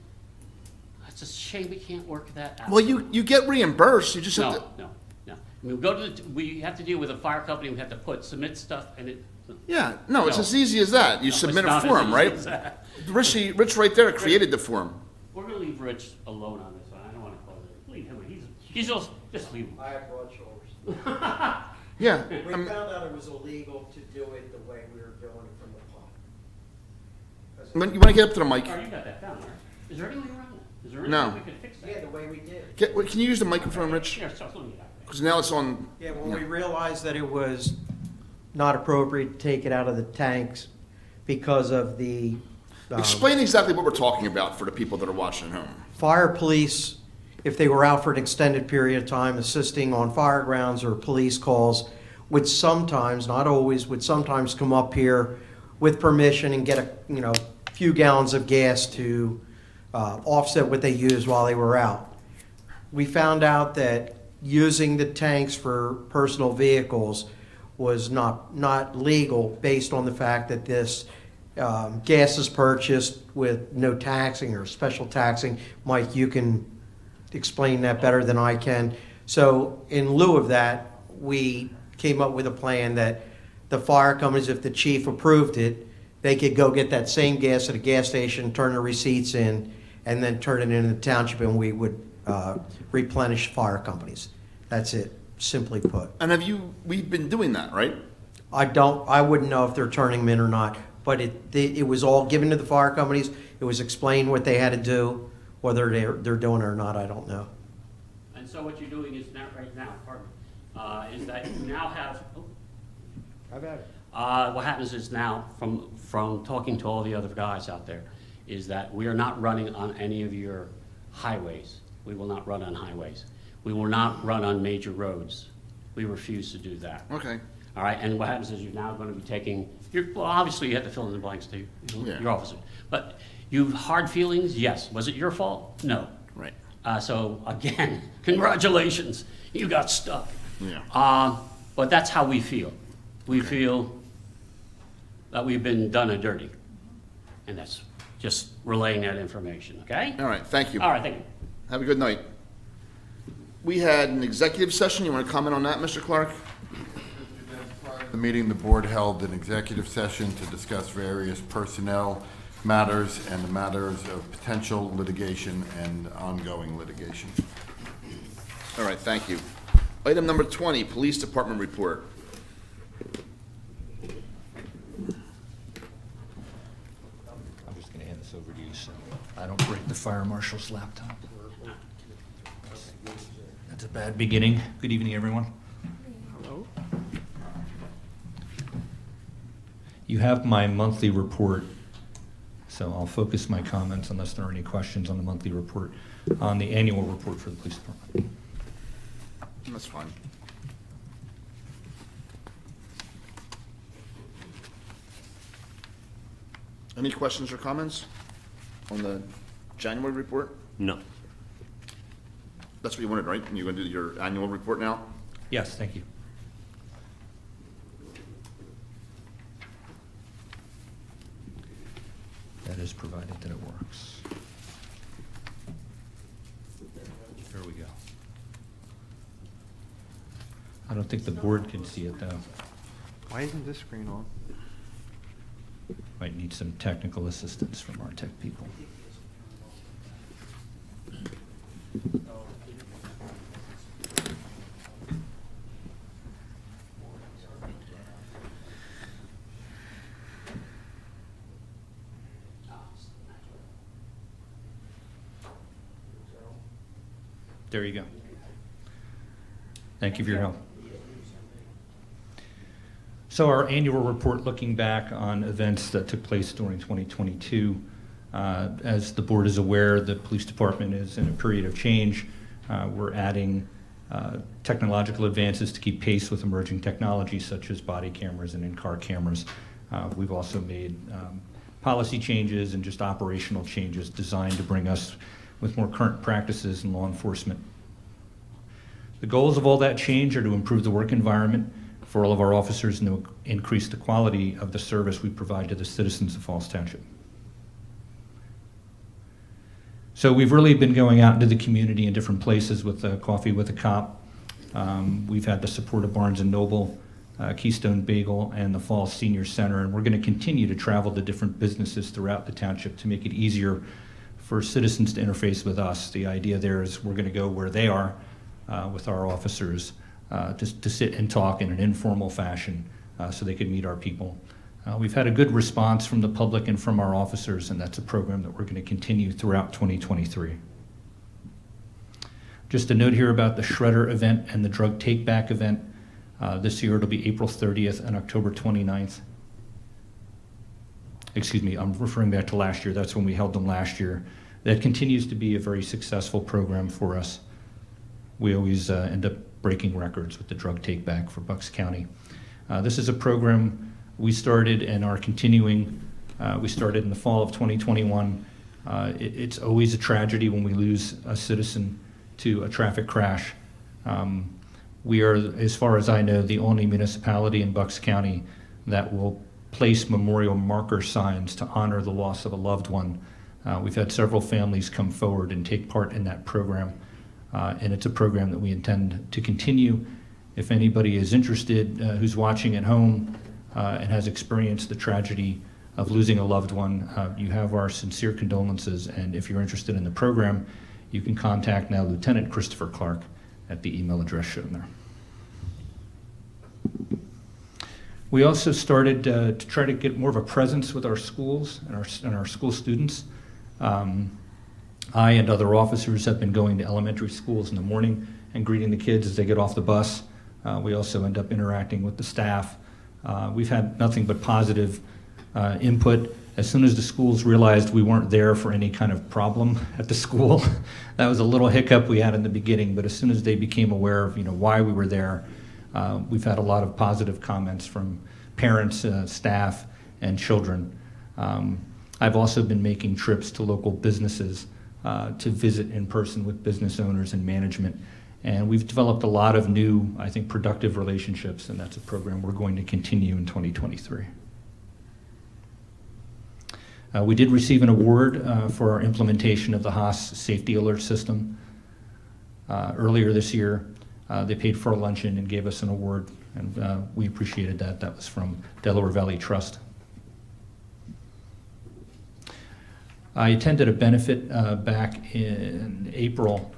it's a shame we can't work that out. Well, you get reimbursed, you just have to. No. We have to deal with a fire company, we have to submit stuff, and it. Yeah, no, it's No. as easy as that. You No, submit it's a not as form, easy right? as that. Rich right there created the form. We're gonna leave Rich alone on this one, I don't wanna call it, leave him, he's just leave him. I have broad shoulders. Yeah. We found out it was illegal to do it the way we were doing it from the pump. You want to get up to the mic? Oh, you got that down, right? Is there any way around that? Is there any No. way we could fix that? Yeah, the way we did. Can you use the microphone, Rich? Here, so let me get that. Because now it's on. Yeah, when we realized that it was not appropriate to take it out of the tanks because of the Explain exactly what we're talking about for the people that are watching at home. fire police, if they were out for an extended period of time assisting on fire grounds or police calls, would sometimes, not always, would sometimes come up here with permission and get few gallons of gas to offset what they used while they were out. We found out that using the tanks for personal vehicles was not legal based on the fact that this gas is purchased with no taxing or special taxing. Mike, you can explain that better than I can. So in lieu of that, we came up with a plan that the fire companies, if the chief approved it, they could go get that same gas at a gas station, turn the receipts in, and then turn it into the township, and we would replenish fire companies. That's it, simply put. And we've been doing that, right? I wouldn't know if they're turning them in or not, but it was all given to the fire companies. It was explained what they had to do. Whether they're doing it or not, I don't know. And so what you're doing is now, right now, pardon me, is that you now have, I've had it. what happens is now, from talking to all the other guys out there, is that we are not running on any of your highways. We will not run on highways. We will not run on major roads. We refuse to do that. Okay. All right, and what happens is you're now going to be taking, well, obviously you have to fill in the blanks to your officer. But you have hard feelings? Yes. Was it your fault? No. Right. So again, congratulations, you got stuck. Yeah. But that's how we feel. We feel that we've been done and dirty. And that's just relaying that information, okay? All right, thank you. All right, thank you. Have a good night. We had an executive session. You want to comment on that, Mr. Clark? The meeting, the board held an executive session to discuss various personnel matters and the matters of potential litigation and ongoing litigation. All right, thank you. Item number 20, Police Department report. I'm just going to hand this over to you so I don't break the fire marshal's laptop. That's a bad beginning. Good evening, everyone. Hello. You have my monthly report, so I'll focus my comments, unless there are any questions on the monthly report, on the annual report for the police department. That's fine. Any questions or comments on the January report? No. That's what you wanted, right? You're going to do your annual report now? Yes, thank you. That is provided that it works. There we go. I don't think the board can see it, though. Why isn't this screen on? Might need some technical assistance from our tech people. There you go. Thank you for your help. So our annual report looking back on events that took place during 2022. As the board is aware, the police department is in a period of change. We're adding technological advances to keep pace with emerging technologies such as body cameras and in-car cameras. We've also made policy changes and just operational changes designed to bring us with more current practices in law enforcement. The goals of all that change are to improve the work environment for all of our officers and to increase the quality of the service we provide to the citizens of Falls Township. So we've really been going out into the community in different places with Coffee with a Cop. We've had the support of Barnes & Noble, Keystone Bagel, and the Falls Senior Center, and we're going to continue to travel to different businesses throughout the township to make it easier for citizens to interface with us. The idea there is we're going to go where they are with our officers to sit and talk in an informal fashion so they can meet our people. We've had a good response from the public and from our officers, and that's a program that we're going to continue throughout 2023. Just a note here about the Shredder event and the drug take-back event. This year it'll be April 30th and October 29th. Excuse me, I'm referring back to last year. That's when we held them last year. That continues to be a very successful program for us. We always end up breaking records with the drug take-back for Bucks County. This is a program we started and are continuing We started in the fall of 2021. It's always a tragedy when we lose a citizen to a traffic crash. We are, as far as I know, the only municipality in Bucks County that will place memorial marker signs to honor the loss of a loved one. We've had several families come forward and take part in that program, and it's a program that we intend to continue. If anybody is interested who's watching at home and has experienced the tragedy of losing a loved one, you have our sincere condolences, and if you're interested in the program, you can contact now Lieutenant Christopher Clark at the email address shown there. We also started to try to get more of a presence with our schools and our school students. I and other officers have been going to elementary schools in the morning and greeting the kids as they get off the bus. We also end up interacting with the staff. We've had nothing but positive input. As soon as the schools realized we weren't there for any kind of problem at the school, that was a little hiccup we had in the beginning, but as soon as they became aware of why we were there, we've had a lot of positive comments from parents, staff, and children. I've also been making trips to local businesses to visit in person with business owners and management, and we've developed a lot of new, I think, productive relationships, and that's a program we're going to continue in 2023. We did receive an award for our implementation of the Haas Safety Alert System. Earlier this year, they paid for a luncheon and gave us an award, and we appreciated that. That was from Delaware Valley Trust. I attended a benefit back in April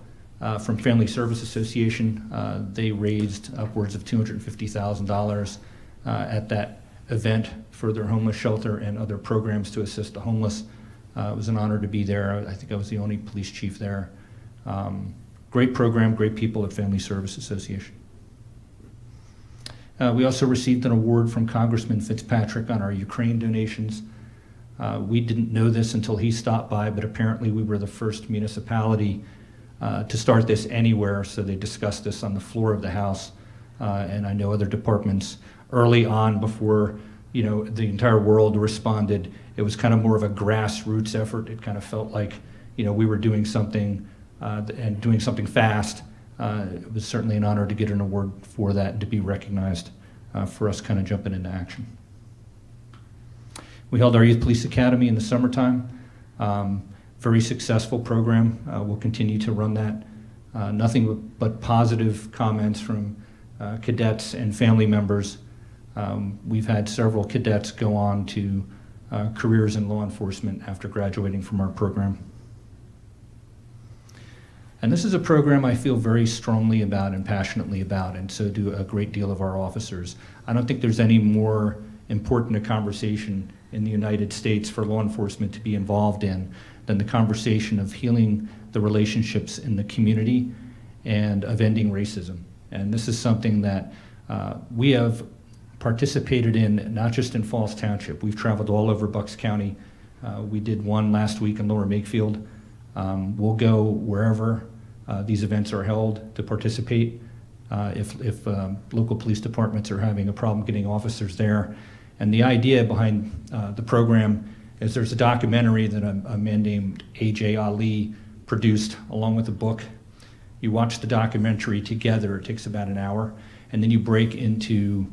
from Family Service Association. They raised upwards of $250,000 at that event for their homeless shelter and other programs to assist the homeless. It was an honor to be there. I think I was the only police chief there. Great program, great people at Family Service Association. We also received an award from Congressman Fitzpatrick on our Ukraine donations. We didn't know this until he stopped by, but apparently we were the first municipality to start this anywhere, so they discussed this on the floor of the House. And I know other departments early on, before the entire world responded, it was kind of more of a grassroots effort. It kind of felt like we were doing something and doing something fast. It was certainly an honor to get an award for that and to be recognized for us kind of jumping into action. We held our Youth Police Academy in the summertime. Very successful program. We'll continue to run that. Nothing but positive comments from cadets and family members. We've had several cadets go on to careers in law enforcement after graduating from our program. And this is a program I feel very strongly about and passionately about, and so do a great deal of our officers. I don't think there's any more important a conversation in the United States for law enforcement to be involved in than the conversation of healing the relationships in the community and of ending racism. And this is something that we have participated in, not just in Falls Township. We've traveled all over Bucks County. We did one last week in Lower Makefield. We'll go wherever these events are held to participate if local police departments are having a problem getting officers there. And the idea behind the program is there's a documentary that a man named A.J. Ali produced along with a book. You watch the documentary together. It takes about an hour, and then you break into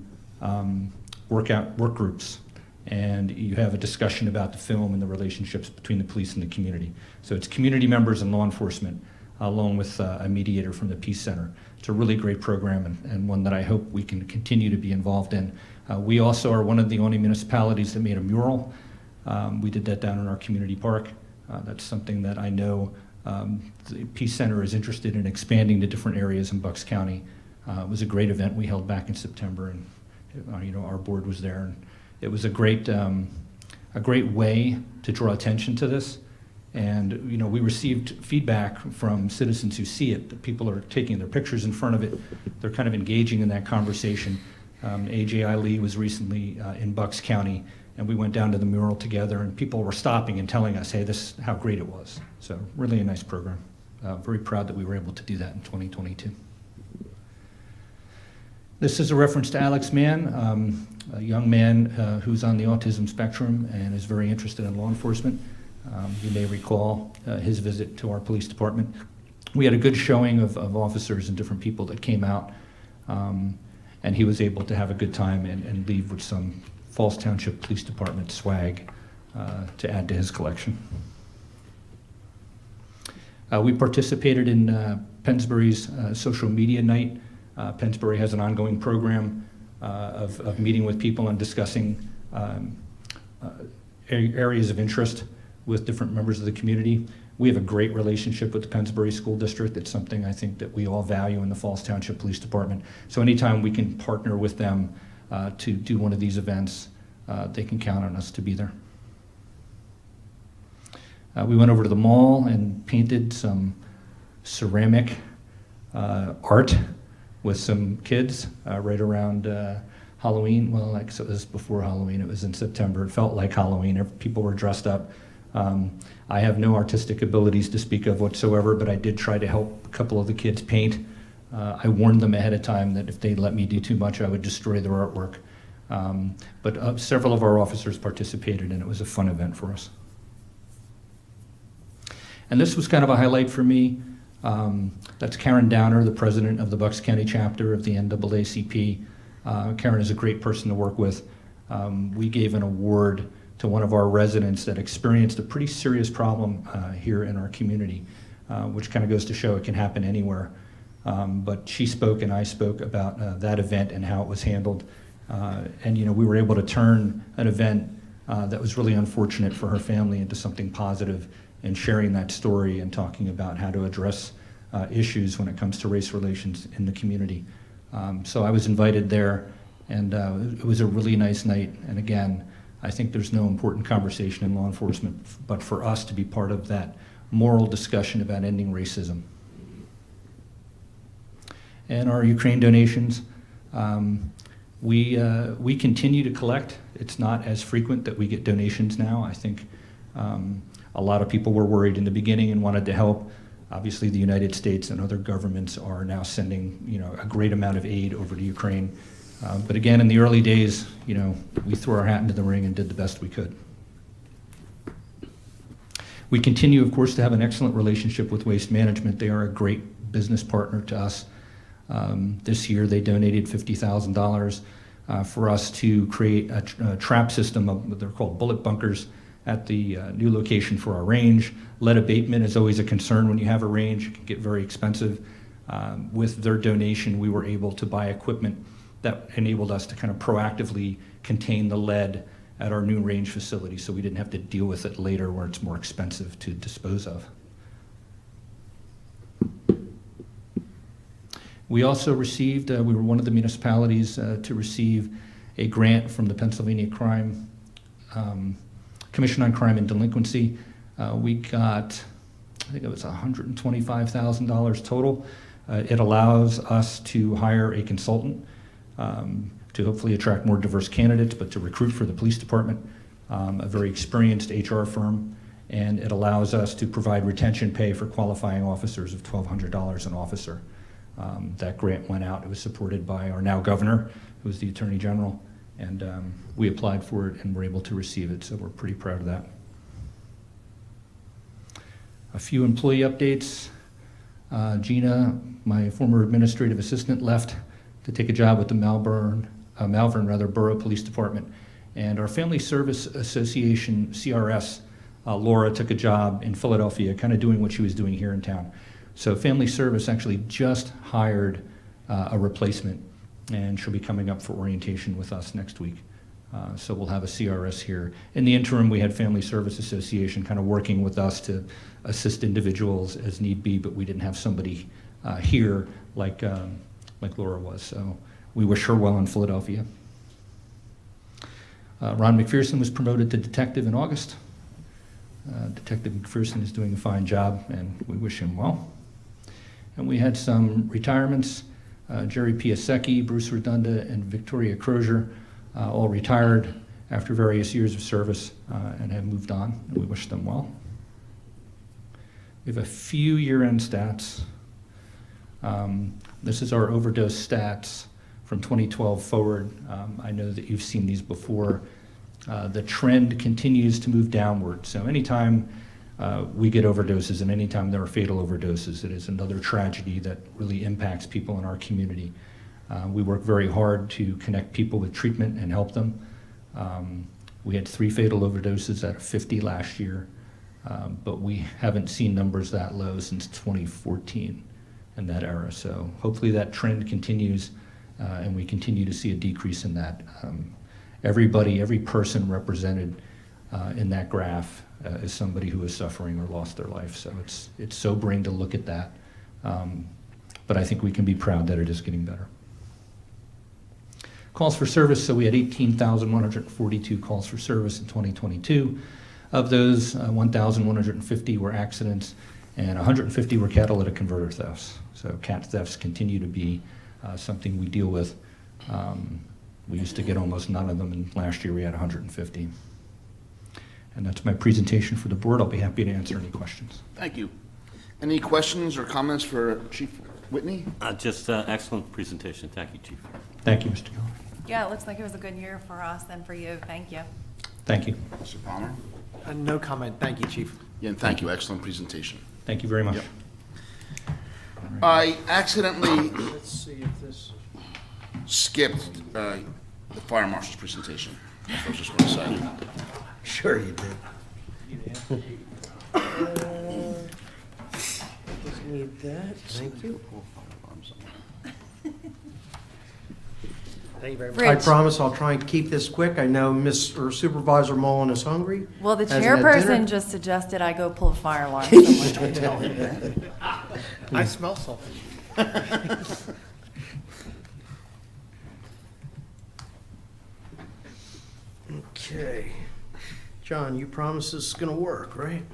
work groups, and you have a discussion about the film and the relationships between the police and the community. So it's community members and law enforcement, along with a mediator from the Peace Center. It's a really great program, and one that I hope we can continue to be involved in. We also are one of the only municipalities that made a mural. We did that down in our community park. That's something that I know the Peace Center is interested in expanding to different areas in Bucks County. It was a great event we held back in September, and our board was there, and it was a great way to draw attention to this. And we received feedback from citizens who see it, that people are taking their pictures in front of it. They're kind of engaging in that conversation. A.J. Ali was recently in Bucks County, and we went down to the mural together, and people were stopping and telling us, hey, this is how great it was. So really a nice program. Very proud that we were able to do that in 2022. This is a reference to Alex Mann. a young man who's on the autism spectrum and is very interested in law enforcement. You may recall his visit to our police department. We had a good showing of officers and different people that came out, and he was able to have a good time and leave with some Falls Township Police Department swag to add to his collection. We participated in Pennsbury's social media night. Pennsbury has an ongoing program of meeting with people and discussing areas of interest with different members of the community. We have a great relationship with the Pennsbury School District. It's something I think that we all value in the Falls Township Police Department. So anytime we can partner with them to do one of these events, they can count on us to be there. We went over to the mall and painted some ceramic art with some kids right around Halloween. Well, like, so it was before Halloween. It was in September. It felt like Halloween. People were dressed up. I have no artistic abilities to speak of whatsoever, but I did try to help a couple of the kids paint. I warned them ahead of time that if they let me do too much, I would destroy their artwork. But several of our officers participated, and it was a fun event for us. And this was kind of a highlight for me. That's Karen Downer, the president of the Bucks County chapter of the NAACP. Karen is a great person to work with. We gave an award to one of our residents that experienced a pretty serious problem here in our community, which kind of goes to show it can happen anywhere. But she spoke and I spoke about that event and how it was handled. And you know, we were able to turn an event that was really unfortunate for her family into something positive, and sharing that story and talking about how to address issues when it comes to race relations in the community. So I was invited there, and it was a really nice night. And again, I think there's no important conversation in law enforcement but for us to be part of that moral discussion about ending racism. And our Ukraine donations, we continue to collect. It's not as frequent that we get donations now. I think a lot of people were worried in the beginning and wanted to help. Obviously, the United States and other governments are now sending, you know, a great amount of aid over to Ukraine. But again, in the early days, you know, we threw our hat into the ring and did the best we could. We continue, of course, to have an excellent relationship with Waste Management. They are a great business partner to us. This year, they donated $50,000 for us to create a trap system of what they're called bullet bunkers at the new location for our range. Lead abatement is always a concern when you have a range. It can get very expensive. With their donation, we were able to buy equipment that enabled us to kind of proactively contain the lead at our new range facility, so we didn't have to deal with it later where it's more expensive to dispose of. We also received, we were one of the municipalities to receive a grant from the Pennsylvania Commission on Crime and Delinquency. We got, I think it was $125,000 total. It allows us to hire a consultant to hopefully attract more diverse candidates, but to recruit for the police department, a very experienced HR firm, and it allows us to provide retention pay for qualifying officers of $1,200 an officer. That grant went out. It was supported by our now governor, who was the Attorney General, and we applied for it and were able to receive it, so we're pretty proud of that. A few employee updates. Gina, my former administrative assistant, left to take a job with the Malvern Borough Police Department, and our Family Service Association, CRS, Laura, took a job in Philadelphia, kind of doing what she was doing here in town. So Family Service actually just hired a replacement, and she'll be coming up for orientation with us next week. So we'll have a CRS here. In the interim, we had Family Service Association kind of working with us to assist individuals as need be, but we didn't have somebody here like Laura was. So we wish her well in Philadelphia. Ron McPherson was promoted to detective in August. Detective McPherson is doing a fine job, and we wish him well. And we had some retirements. Jerry Piasecki, Bruce Redunda, and Victoria Crozier all retired after various years of service and have moved on, and we wish them well. We have a few year-end stats. This is our overdose stats from 2012 forward. I know that you've seen these before. The trend continues to move downward. So anytime we get overdoses and anytime there are fatal overdoses, it is another tragedy that really impacts people in our community. We work very hard to connect people with treatment and help them. We had 3 fatal overdoses out of 50 last year, but we haven't seen numbers that low since 2014 in that era. So hopefully that trend continues and we continue to see a decrease in that. Every person represented in that graph is somebody who is suffering or lost their life. So it's sobering to look at that. But I think we can be proud that it is getting better. Calls for service, so we had 18,142 calls for service in 2022. Of those, 1,150 were accidents and 150 were catalytic converter thefts. So cat thefts continue to be something we deal with. We used to get almost none of them, and last year we had 150. And that's my presentation for the board. I'll be happy to answer any questions. Thank you. Any questions or comments for Chief Whitney? Just excellent presentation. Thank you, Chief. Thank you, Mr. Keller. Yeah, it looks like it was a good year for us and for you. Thank you. Thank you. Mr. Palmer? No comment. Thank you, Chief. Yeah, and thank you. Excellent presentation. Thank you very much. Yep. I accidentally Let's see if this. skipped the fire marshal's presentation. That's what I was just going to say. Sure you did. Doesn't need that. Thank you. Thank you very much. I Rich. promise I'll try and keep this quick. I know Supervisor Mullen is hungry. Well, the Hasn't had chairperson dinner. just suggested I go pull a fire alarm somewhere. I smell something. Okay. John, you promise this is gonna work, right?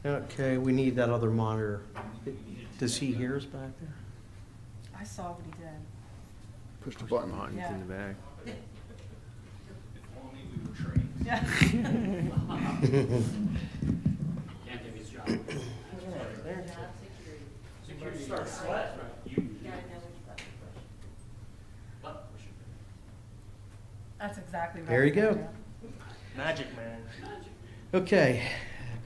Okay, we need that other monitor. Does he hear us back there? I saw what he did. Push the button. Yeah. in the bag. Yeah. Can't do his job. Security starts sweat. That's exactly right. There you go. Magic, man. Okay,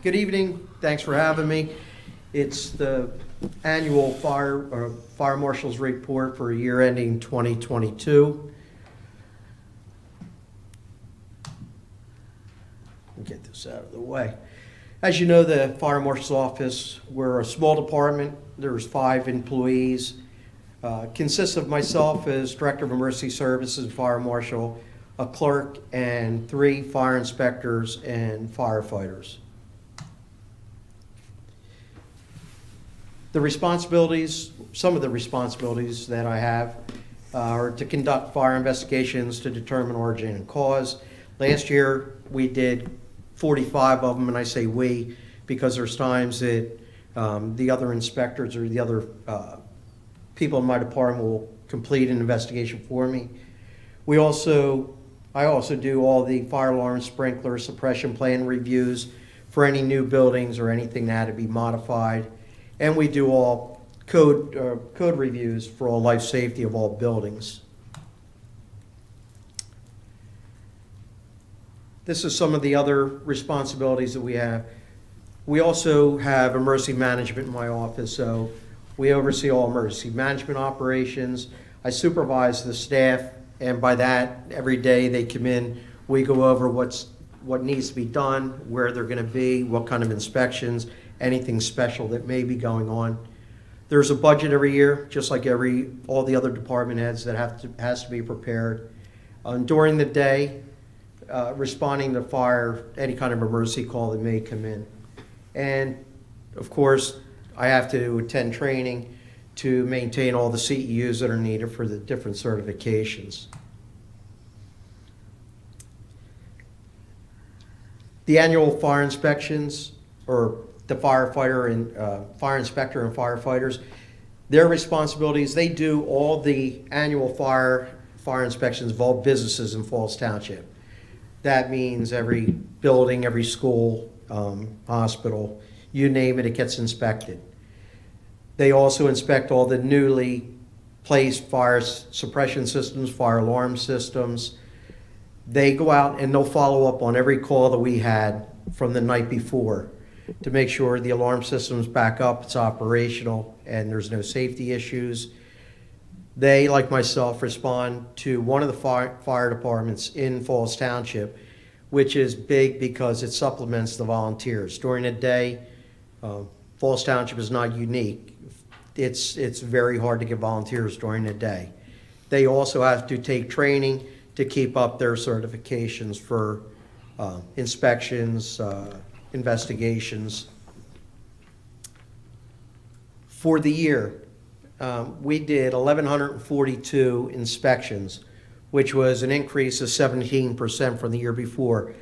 good evening, thanks for having me. It's the annual fire marshal's report for year ending 2022. Get this out of the way. As you know, the fire marshal's office, we're a small department. There's 5 employees. Consists of myself as Director of Emergency Services and Fire Marshal, a clerk, and 3 fire inspectors and firefighters. The responsibilities, some of the responsibilities that I have are to conduct fire investigations to determine origin and cause. Last year, we did 45 of them, and I say we because there's times that the other inspectors or the other people in my department will complete an investigation for me. I also do all the fire alarm, sprinkler, suppression plan reviews for any new buildings or anything that had to be modified. And we do all code reviews for all life safety of all buildings. This is some of the other responsibilities that we have. We also have emergency management in my office, so we oversee all emergency management operations. I supervise the staff, and by that, every day they come in, we go over what needs to be done, where they're going to be, what kind of inspections, anything special that may be going on. There's a budget every year, just like all the other department heads that has to be prepared. During the day, responding to fire, any kind of emergency call that may come in. And of course, I have to attend training to maintain all the CEUs that are needed for the different certifications. The annual fire inspections, or the fire inspector and firefighters, their responsibilities, they do all the annual fire inspections of all businesses in Falls Township. That means every building, every school, hospital, you name it, it gets inspected. They also inspect all the newly placed fire suppression systems, fire alarm systems. They go out and they'll follow up on every call that we had from the night before to make sure the alarm system's back up, it's operational, and there's no safety issues. They, like myself, respond to one of the fire departments in Falls Township, which is big because it supplements the volunteers. During the day, Falls Township is not unique. It's very hard to get volunteers during the day. They also have to take training to keep up their certifications for inspections, investigations. For the year, we did 1,142 inspections, which was an increase of 17% from the year before.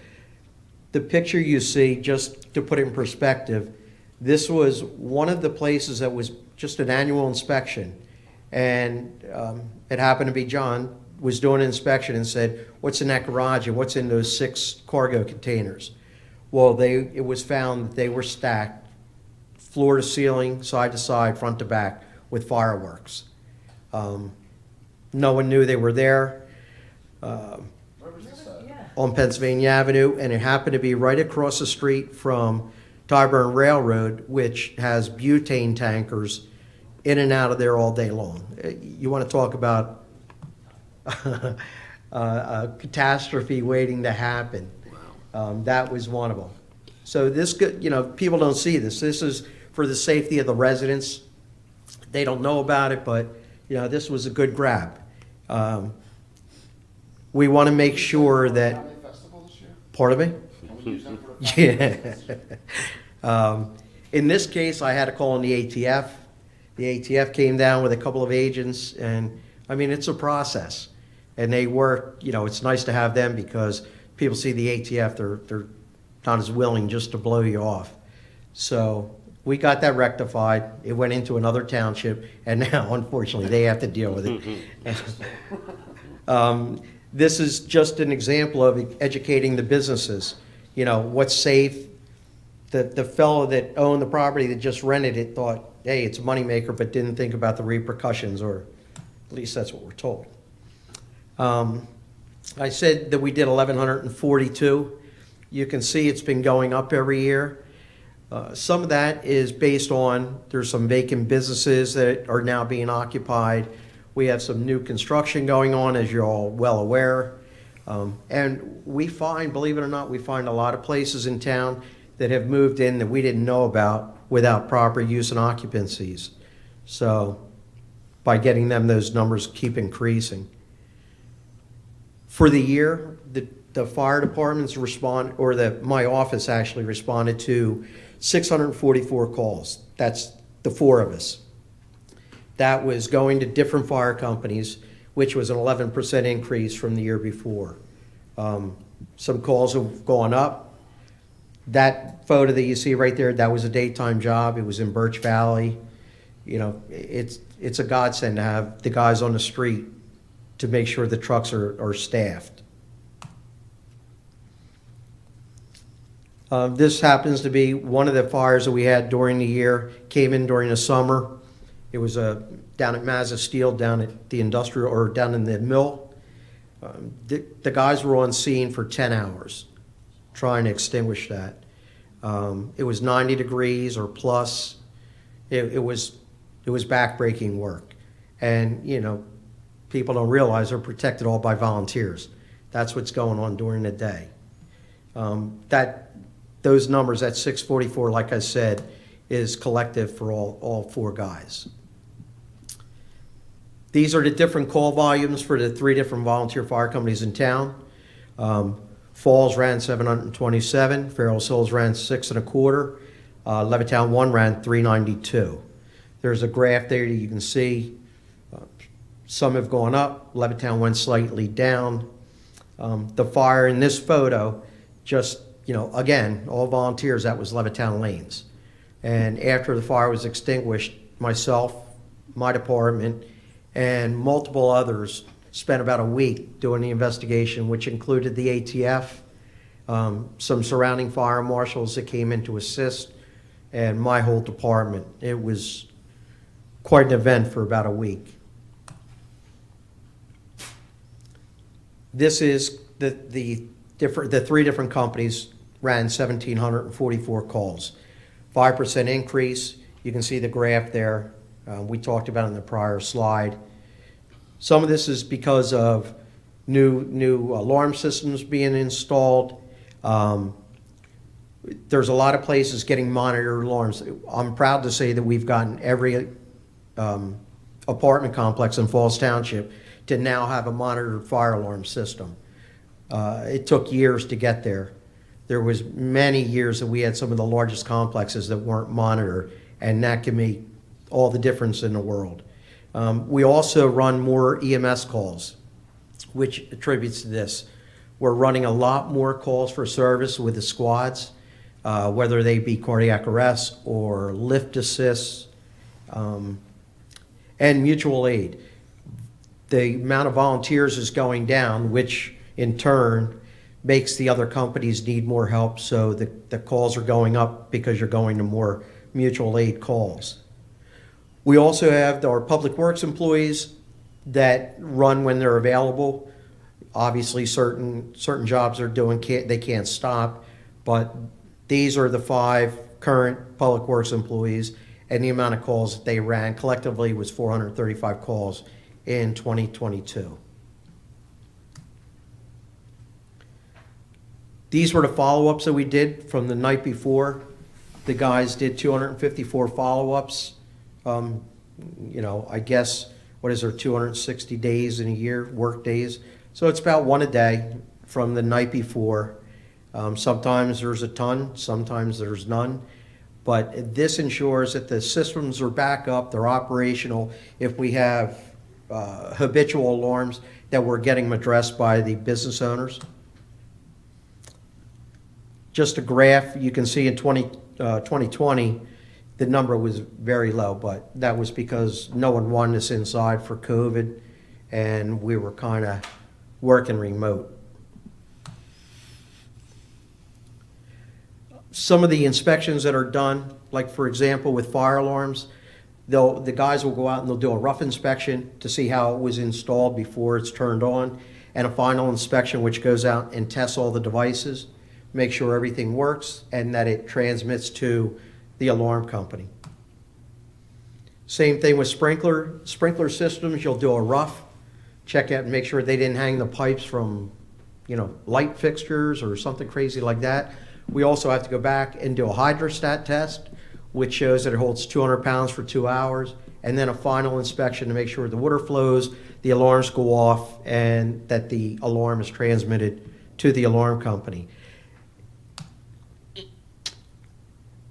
The picture you see, just to put it in perspective, this was one of the places that was just an annual inspection. And it happened to be John was doing an inspection and said, what's in that garage and what's in those 6 cargo containers? Well, it was found that they were stacked floor to ceiling, side to side, front to back with fireworks. No one knew they were there. On Pennsylvania Avenue, and it happened to be right across the street from Tyburn Railroad, which has butane tankers in and out of there all day long. You want to talk about a catastrophe waiting to happen. That was one of them. So this, people don't see this. This is for the safety of the residents. They don't know about it, but this was a good grab. We want to make sure that. Pardon me? Yeah. In this case, I had to call in the ATF. The ATF came down with a couple of agents, and I mean, it's a process. And they work, it's nice to have them because people see the ATF, they're not as willing just to blow you off. So we got that rectified. It went into another township, and now, unfortunately, they have to deal with it. This is just an example of educating the businesses. What's safe. The fellow that owned the property that just rented it thought, hey, it's a moneymaker, but didn't think about the repercussions, or at least that's what we're told. I said that we did 1,142. You can see it's been going up every year. Some of that is based on there's some vacant businesses that are now being occupied. We have some new construction going on, as you're all well aware. And we find, believe it or not, we find a lot of places in town that have moved in that we didn't know about without proper use and occupancies. So by getting them, those numbers keep increasing. For the year, the fire departments my office actually responded to 644 calls. That's the 4 of us. That was going to different fire companies, which was an 11% increase from the year before. Some calls have gone up. That photo that you see right there, that was a daytime job. It was in Birch Valley. It's a godsend to have the guys on the street to make sure the trucks are staffed. This happens to be one of the fires that we had during the year, came in during the summer. It was down at Mazza Steel, down at the industrial, or down in the mill. The guys were on scene for 10 hours trying to extinguish that. It was 90 degrees or plus. It was backbreaking work. And, people don't realize they're protected all by volunteers. That's what's going on during the day. Those numbers, that 644, like I said, is collective for all 4 guys. These are the different call volumes for the 3 different volunteer fire companies in town. Falls ran 727, Farrell's Hills ran 625, Levittown 1 ran 392. There's a graph there that you can see. Some have gone up, Levittown went slightly down. The fire in this photo, just, again, all volunteers, that was Levittown Lanes. And after the fire was extinguished, myself, my department, and multiple others spent about a week doing the investigation, which included the ATF, some surrounding fire marshals that came in to assist, and my whole department. It was quite an event for about a week. This is the three different companies ran 1,744 calls. 5% increase. You can see the graph there. We talked about it in the prior slide. Some of this is because of new alarm systems being installed. There's a lot of places getting monitored alarms. I'm proud to say that we've gotten every apartment complex in Falls Township to now have a monitored fire alarm system. It took years to get there. There was many years that we had some of the largest complexes that weren't monitored, and that can make all the difference in the world. We also run more EMS calls, which attributes to this. We're running a lot more calls for service with the squads, whether they be cardiac arrest or lift assists, and mutual aid. The amount of volunteers is going down, which in turn makes the other companies need more help, so the calls are going up because you're going to more mutual aid calls. We also have our public works employees that run when they're available. Obviously, certain jobs they're doing, they can't stop, but these are the 5 current public works employees, and the amount of calls that they ran collectively was 435 calls in 2022. These were the follow-ups that we did from the night before. The guys did 254 follow-ups. I guess, what is there, 260 days in a year, work days? So it's about one a day from the night before. Sometimes there's a ton, sometimes there's none. But this ensures that the systems are back up, they're operational. If we have habitual alarms, that we're getting them addressed by the business owners. Just a graph, you can see in 2020, the number was very low, but that was because no one wanted us inside for COVID, and we were kind of working remote. Some of the inspections that are done, like for example with fire alarms, the guys will go out and they'll do a rough inspection to see how it was installed before it's turned on, and a final inspection which goes out and tests all the devices, make sure everything works, and that it transmits to the alarm company. Same thing with sprinkler systems. You'll do a rough check out and make sure they didn't hang the pipes from, light fixtures or something crazy like that. We also have to go back and do a hydrostat test, which shows that it holds 200 pounds for 2 hours, and then a final inspection to make sure the water flows, the alarms go off, and that the alarm is transmitted to the alarm company.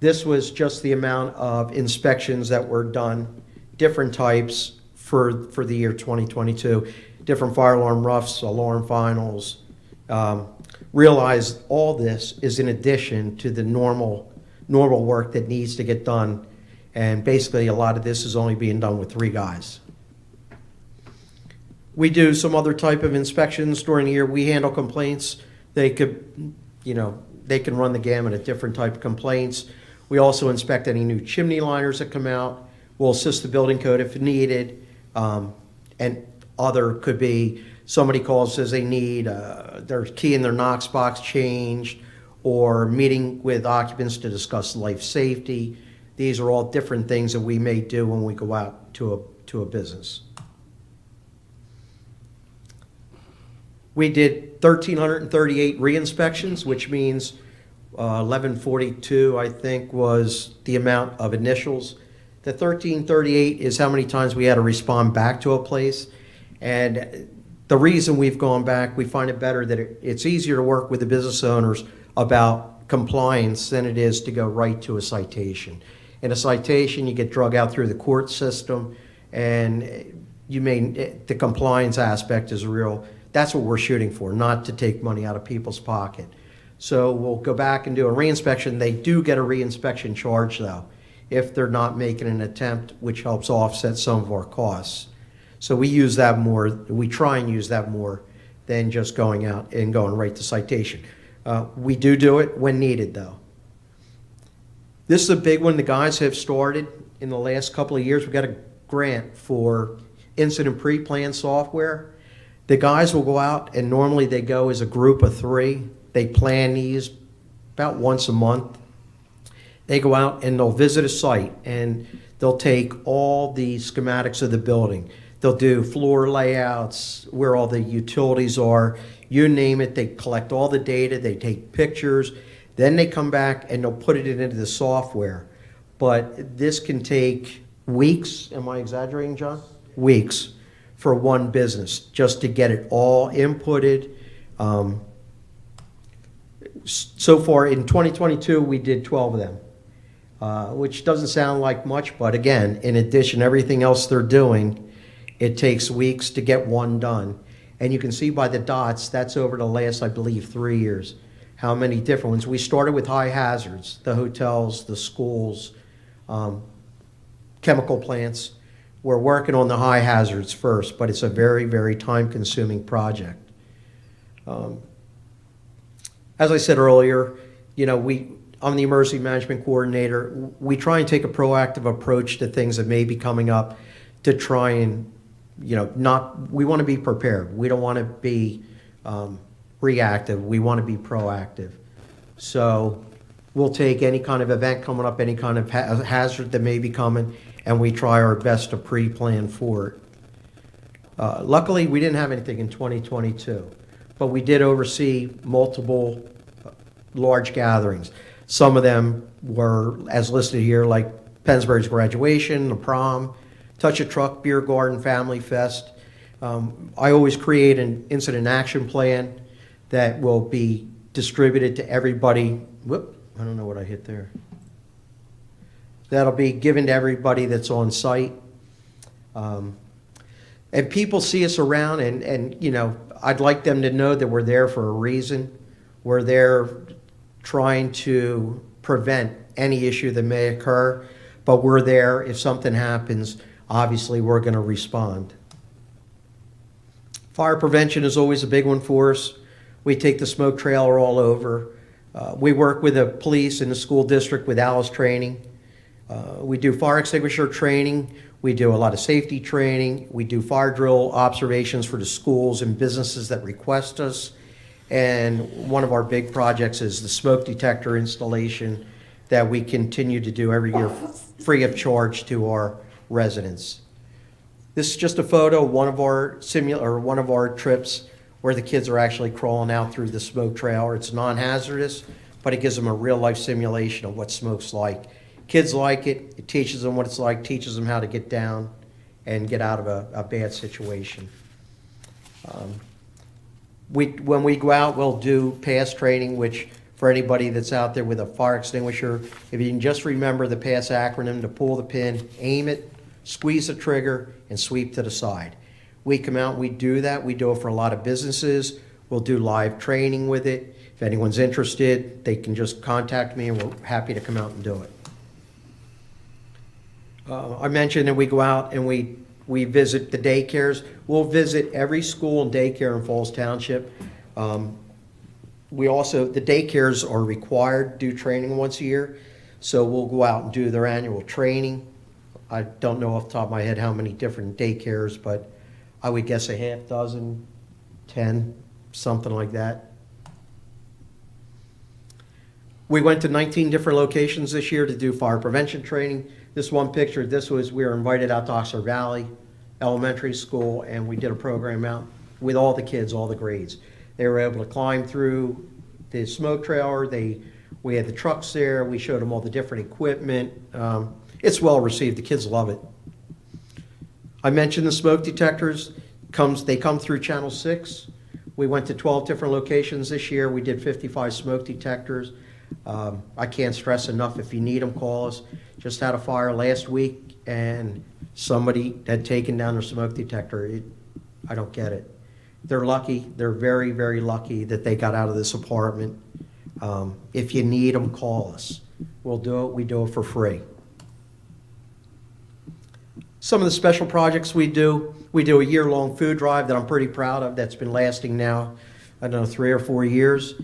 This was just the amount of inspections that were done, different types for the year 2022, different fire alarm roughs, alarm finals. Realize all this is in addition to the normal work that needs to get done, and basically a lot of this is only being done with 3 guys. We do some other type of inspections during the year. We handle complaints. They can run the gamut of different type of complaints. We also inspect any new chimney liners that come out. We'll assist the building code if needed, and other could be somebody calls, says they need their key in their Knox box changed, or meeting with occupants to discuss life safety. These are all different things that we may do when we go out to a business. We did 1,338 re-inspections, which means 1142, I think, was the amount of initials. The 1,338 is how many times we had to respond back to a place. And the reason we've gone back, we find it better that it's easier to work with the business owners about compliance than it is to go right to a citation. In a citation, you get drug out through the court system, and the compliance aspect is real. That's what we're shooting for, not to take money out of people's pocket. So we'll go back and do a reinspection. They do get a reinspection charge, though, if they're not making an attempt, which helps offset some of our costs. So we use that more. We try and use that more than just going out and going right to citation. We do it when needed, though. This is a big one the guys have started in the last couple of years. We got a grant for incident pre-plan software. The guys will go out, and normally they go as a group of 3. They plan these about once a month. They go out and they'll visit a site, and they'll take all the schematics of the building. They'll do floor layouts, where all the utilities are, you name it. They collect all the data, they take pictures, then they come back and they'll put it into the software. But this can take weeks, am I exaggerating, John? Weeks for one business, just to get it all inputted. So far in 2022, we did 12 of them, which doesn't sound like much, but again, in addition to everything else they're doing, it takes weeks to get one done. And you can see by the dots, that's over the last, I believe, 3 years, how many different ones. We started with high hazards, the hotels, the schools, chemical plants. We're working on the high hazards first, but it's a very, very time-consuming project. As I said earlier, you know, I'm the emergency management coordinator. We try and take a proactive approach to things that may be coming up to try and, you know, we want to be prepared. We don't want to be reactive. We want to be proactive. So we'll take any kind of event coming up, any kind of hazard that may be coming, and we try our best to pre-plan for it. Luckily, we didn't have anything in 2022, but we did oversee multiple large gatherings. Some of them were, as listed here, like Pennsbury's graduation, the prom, Touch a Truck, Beer Garden, Family Fest. I always create an incident action plan that will be distributed to everybody. Whoop, I don't know what I hit there. That'll be given to everybody that's on site. And people see us around, and you know, I'd like them to know that we're there for a reason. We're there trying to prevent any issue that may occur, but we're there if something happens. Obviously, we're going to respond. Fire prevention is always a big one for us. We take the smoke trailer all over. We work with the police and the school district with ALICE training. We do fire extinguisher training. We do a lot of safety training. We do fire drill observations for the schools and businesses that request us. And one of our big projects is the smoke detector installation that we continue to do every year free of charge to our residents. This is just a photo of one of our trips where the kids are actually crawling out through the smoke trailer. It's non-hazardous, but it gives them a real-life simulation of what smoke's like. Kids like it. It teaches them what it's like, teaches them how to get down and get out of a bad situation. When we go out, we'll do PASS training, which for anybody that's out there with a fire extinguisher, if you can just remember the PASS acronym, to pull the pin, aim it, squeeze the trigger, and sweep to the side. We come out, we do that. We do it for a lot of businesses. We'll do live training with it. If anyone's interested, they can just contact me, and we're happy to come out and do it. I mentioned that we go out and we visit the daycares. We'll visit every school and daycare in Falls Township. We also, the daycares are required to do training once a year, so we'll go out and do their annual training. I don't know off the top of my head how many different daycares, but I would guess a half dozen, 10, something like that. We went to 19 different locations this year to do fire prevention training. This one picture, we were invited out to Oxford Valley Elementary School, and we did a program out with all the kids, all the grades. They were able to climb through the smoke trailer. We had the trucks there. We showed them all the different equipment. It's well received. The kids love it. I mentioned the smoke detectors. They come through Channel 6. We went to 12 different locations this year. We did 55 smoke detectors. I can't stress enough, if you need them, call us. Just had a fire last week, and somebody had taken down their smoke detector. I don't get it. They're lucky. They're very, very lucky that they got out of this apartment. If you need them, call us. We'll do it. We do it for free. Some of the special projects we do a year-long food drive that I'm pretty proud of, that's been lasting now, I don't know, 3 or 4 years.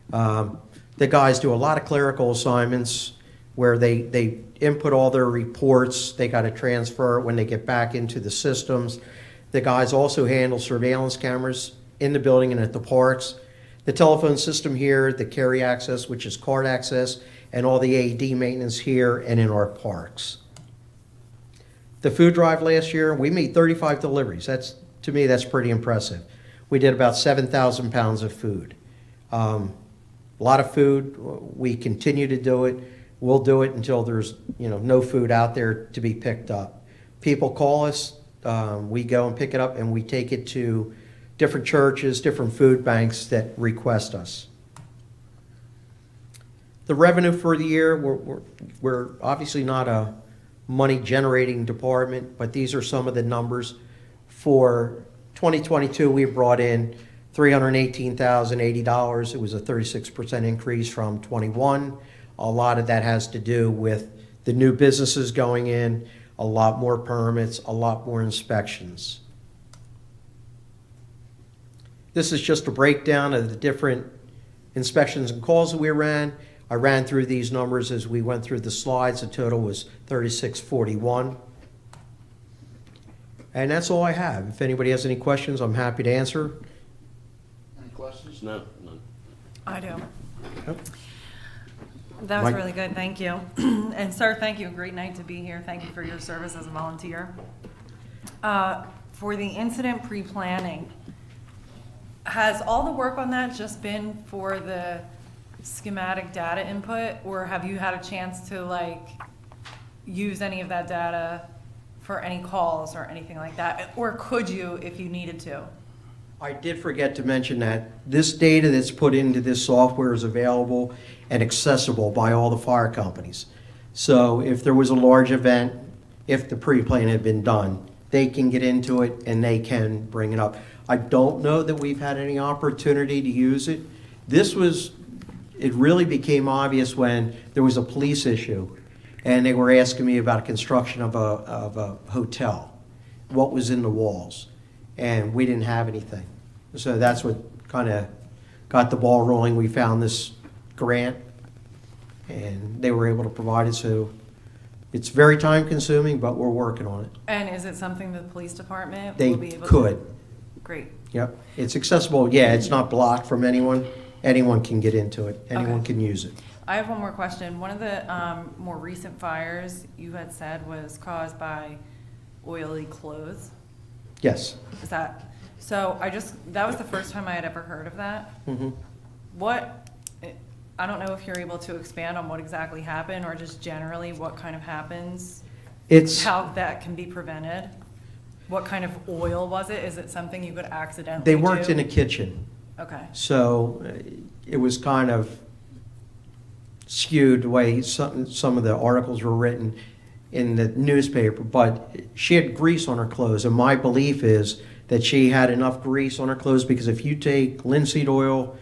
The guys do a lot of clerical assignments. where they input all their reports, they got to transfer it when they get back into the systems. The guys also handle surveillance cameras in the building and at the parks. The telephone system here, the carry access, which is card access, and all the AED maintenance here and in our parks. The food drive last year, we made 35 deliveries. To me, that's pretty impressive. We did about 7,000 pounds of food. A lot of food. We continue to do it. We'll do it until there's no food out there to be picked up. People call us. We go and pick it up, and we take it to different churches, different food banks that request us. The revenue for the year, we're obviously not a money-generating department, but these are some of the numbers. For 2022, we brought in $318,080. It was a 36% increase from 21. A lot of that has to do with the new businesses going in, a lot more permits, a lot more inspections. This is just a breakdown of the different inspections and calls that we ran. I ran through these numbers as we went through the slides. The total was 3641. And that's all I have. If anybody has any questions, I'm happy to answer. Any questions? No, none. I do. Yep. That was Mike? really good, thank you. And sir, thank you, a great night to be here. Thank you for your service as a volunteer. For the incident pre-planning, has all the work on that just been for the schematic data input, or have you had a chance to use any of that data for any calls or anything like that? Or could you if you needed to? I did forget to mention that this data that's put into this software is available and accessible by all the fire companies. So if there was a large event, if the pre-plan had been done, they can get into it and they can bring it up. I don't know that we've had any opportunity to use it. It really became obvious when there was a police issue and they were asking me about construction of a hotel, what was in the walls, and we didn't have anything. So that's what kind of got the ball rolling. We found this grant and they were able to provide it. So it's very time consuming, but we're working on it. And is it something the police department They will be able to? could. Great. Yep, it's accessible. Yeah, it's not blocked from anyone. Anyone can get into it. Anyone can use it. I have one more question. One of the more recent fires you had said was caused by oily clothes. Yes. Is that, so that was the first time I had ever heard of that. Mm-hmm. I don't know if you're able to expand on what exactly happened or just generally what kind of happens, how that can be prevented. What kind of oil was it? Is it something you could accidentally They worked do? in a kitchen. Okay. So it was kind of skewed the way some of the articles were written in the newspaper, but she had grease on her clothes, and my belief is that she had enough grease on her clothes because if you take linseed oil,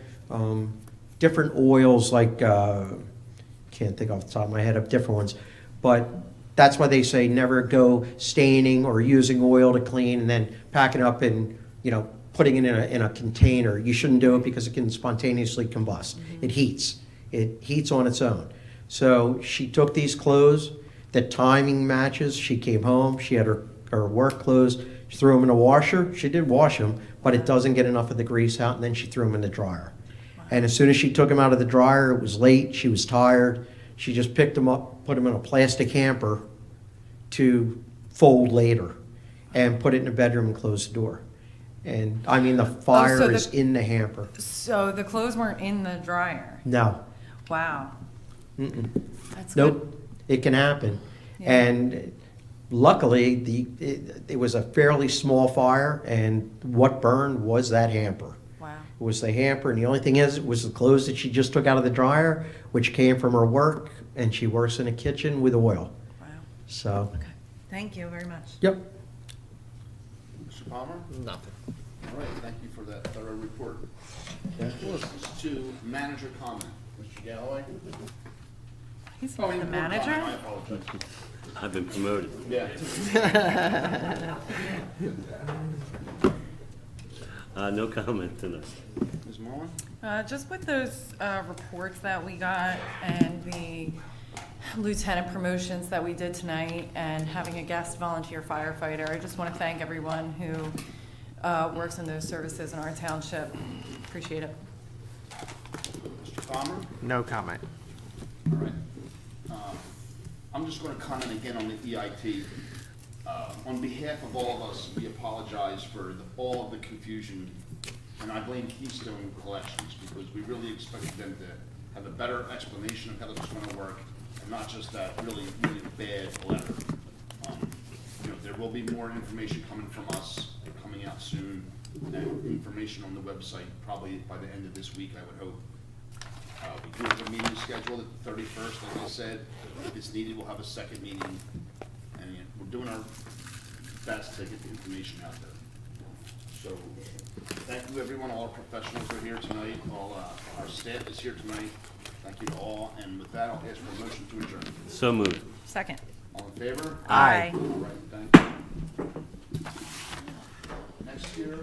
different oils like, can't think off the top of my head of different ones, but that's why they say never go staining or using oil to clean and then packing up and, putting it in a container. You shouldn't do it because it can spontaneously combust. Mm-hmm. It heats. It heats on its own. So she took these clothes, the timing matches. She came home. She had her work clothes. She threw them in a washer. She did wash them, but it doesn't get enough of the grease out, and then she threw them in the dryer. Wow. And as soon as she took them out of the dryer, it was late. She was tired. She just picked them up, put them in a plastic hamper to fold later, and put it in the bedroom and closed the door. And I mean, the fire is in the hamper. So the clothes weren't in the dryer? No. Wow. Mm-mm. That's nope. good. It can happen. Yeah. And luckily, it was a fairly small fire, and what burned was that hamper. Wow. It was the hamper, and the only thing is, it was the clothes that she just took out of the dryer, which came from her work, and she works in a kitchen with oil. Wow. So. Okay. Thank you very much. Yep. Mr. Palmer? Nothing. All right, thank you for that thorough report. To manager comment, Mr. Galloway? He's Oh, the board manager? comment, I apologize. I've been promoted. Yeah. No comment to this. Ms. Mullen? Just with those reports that we got and the lieutenant promotions that we did tonight and having a guest volunteer firefighter. I just want to thank everyone who works in those services in our township. Appreciate it. Mr. Palmer? No comment. All right. I'm just going to comment again on the EIT. On behalf of all of us, we apologize for all of the confusion, and I blame Keystone Collections because we really expected them to have a better explanation of how this was going to work, and not just that really, really bad letter. There will be more information coming from us, coming out soon, and information on the website probably by the end of this week, I would hope. We do have a meeting scheduled at the 31st, like I said. If it's needed, we'll have a second meeting, and we're doing our best to get the information out there. So, thank you everyone, all our professionals are here tonight, all our staff is here tonight. Thank you to all, and with that, I'll ask for a motion to adjourn. So moved. Second. All in favor? Aye. All right, thank you. Next year.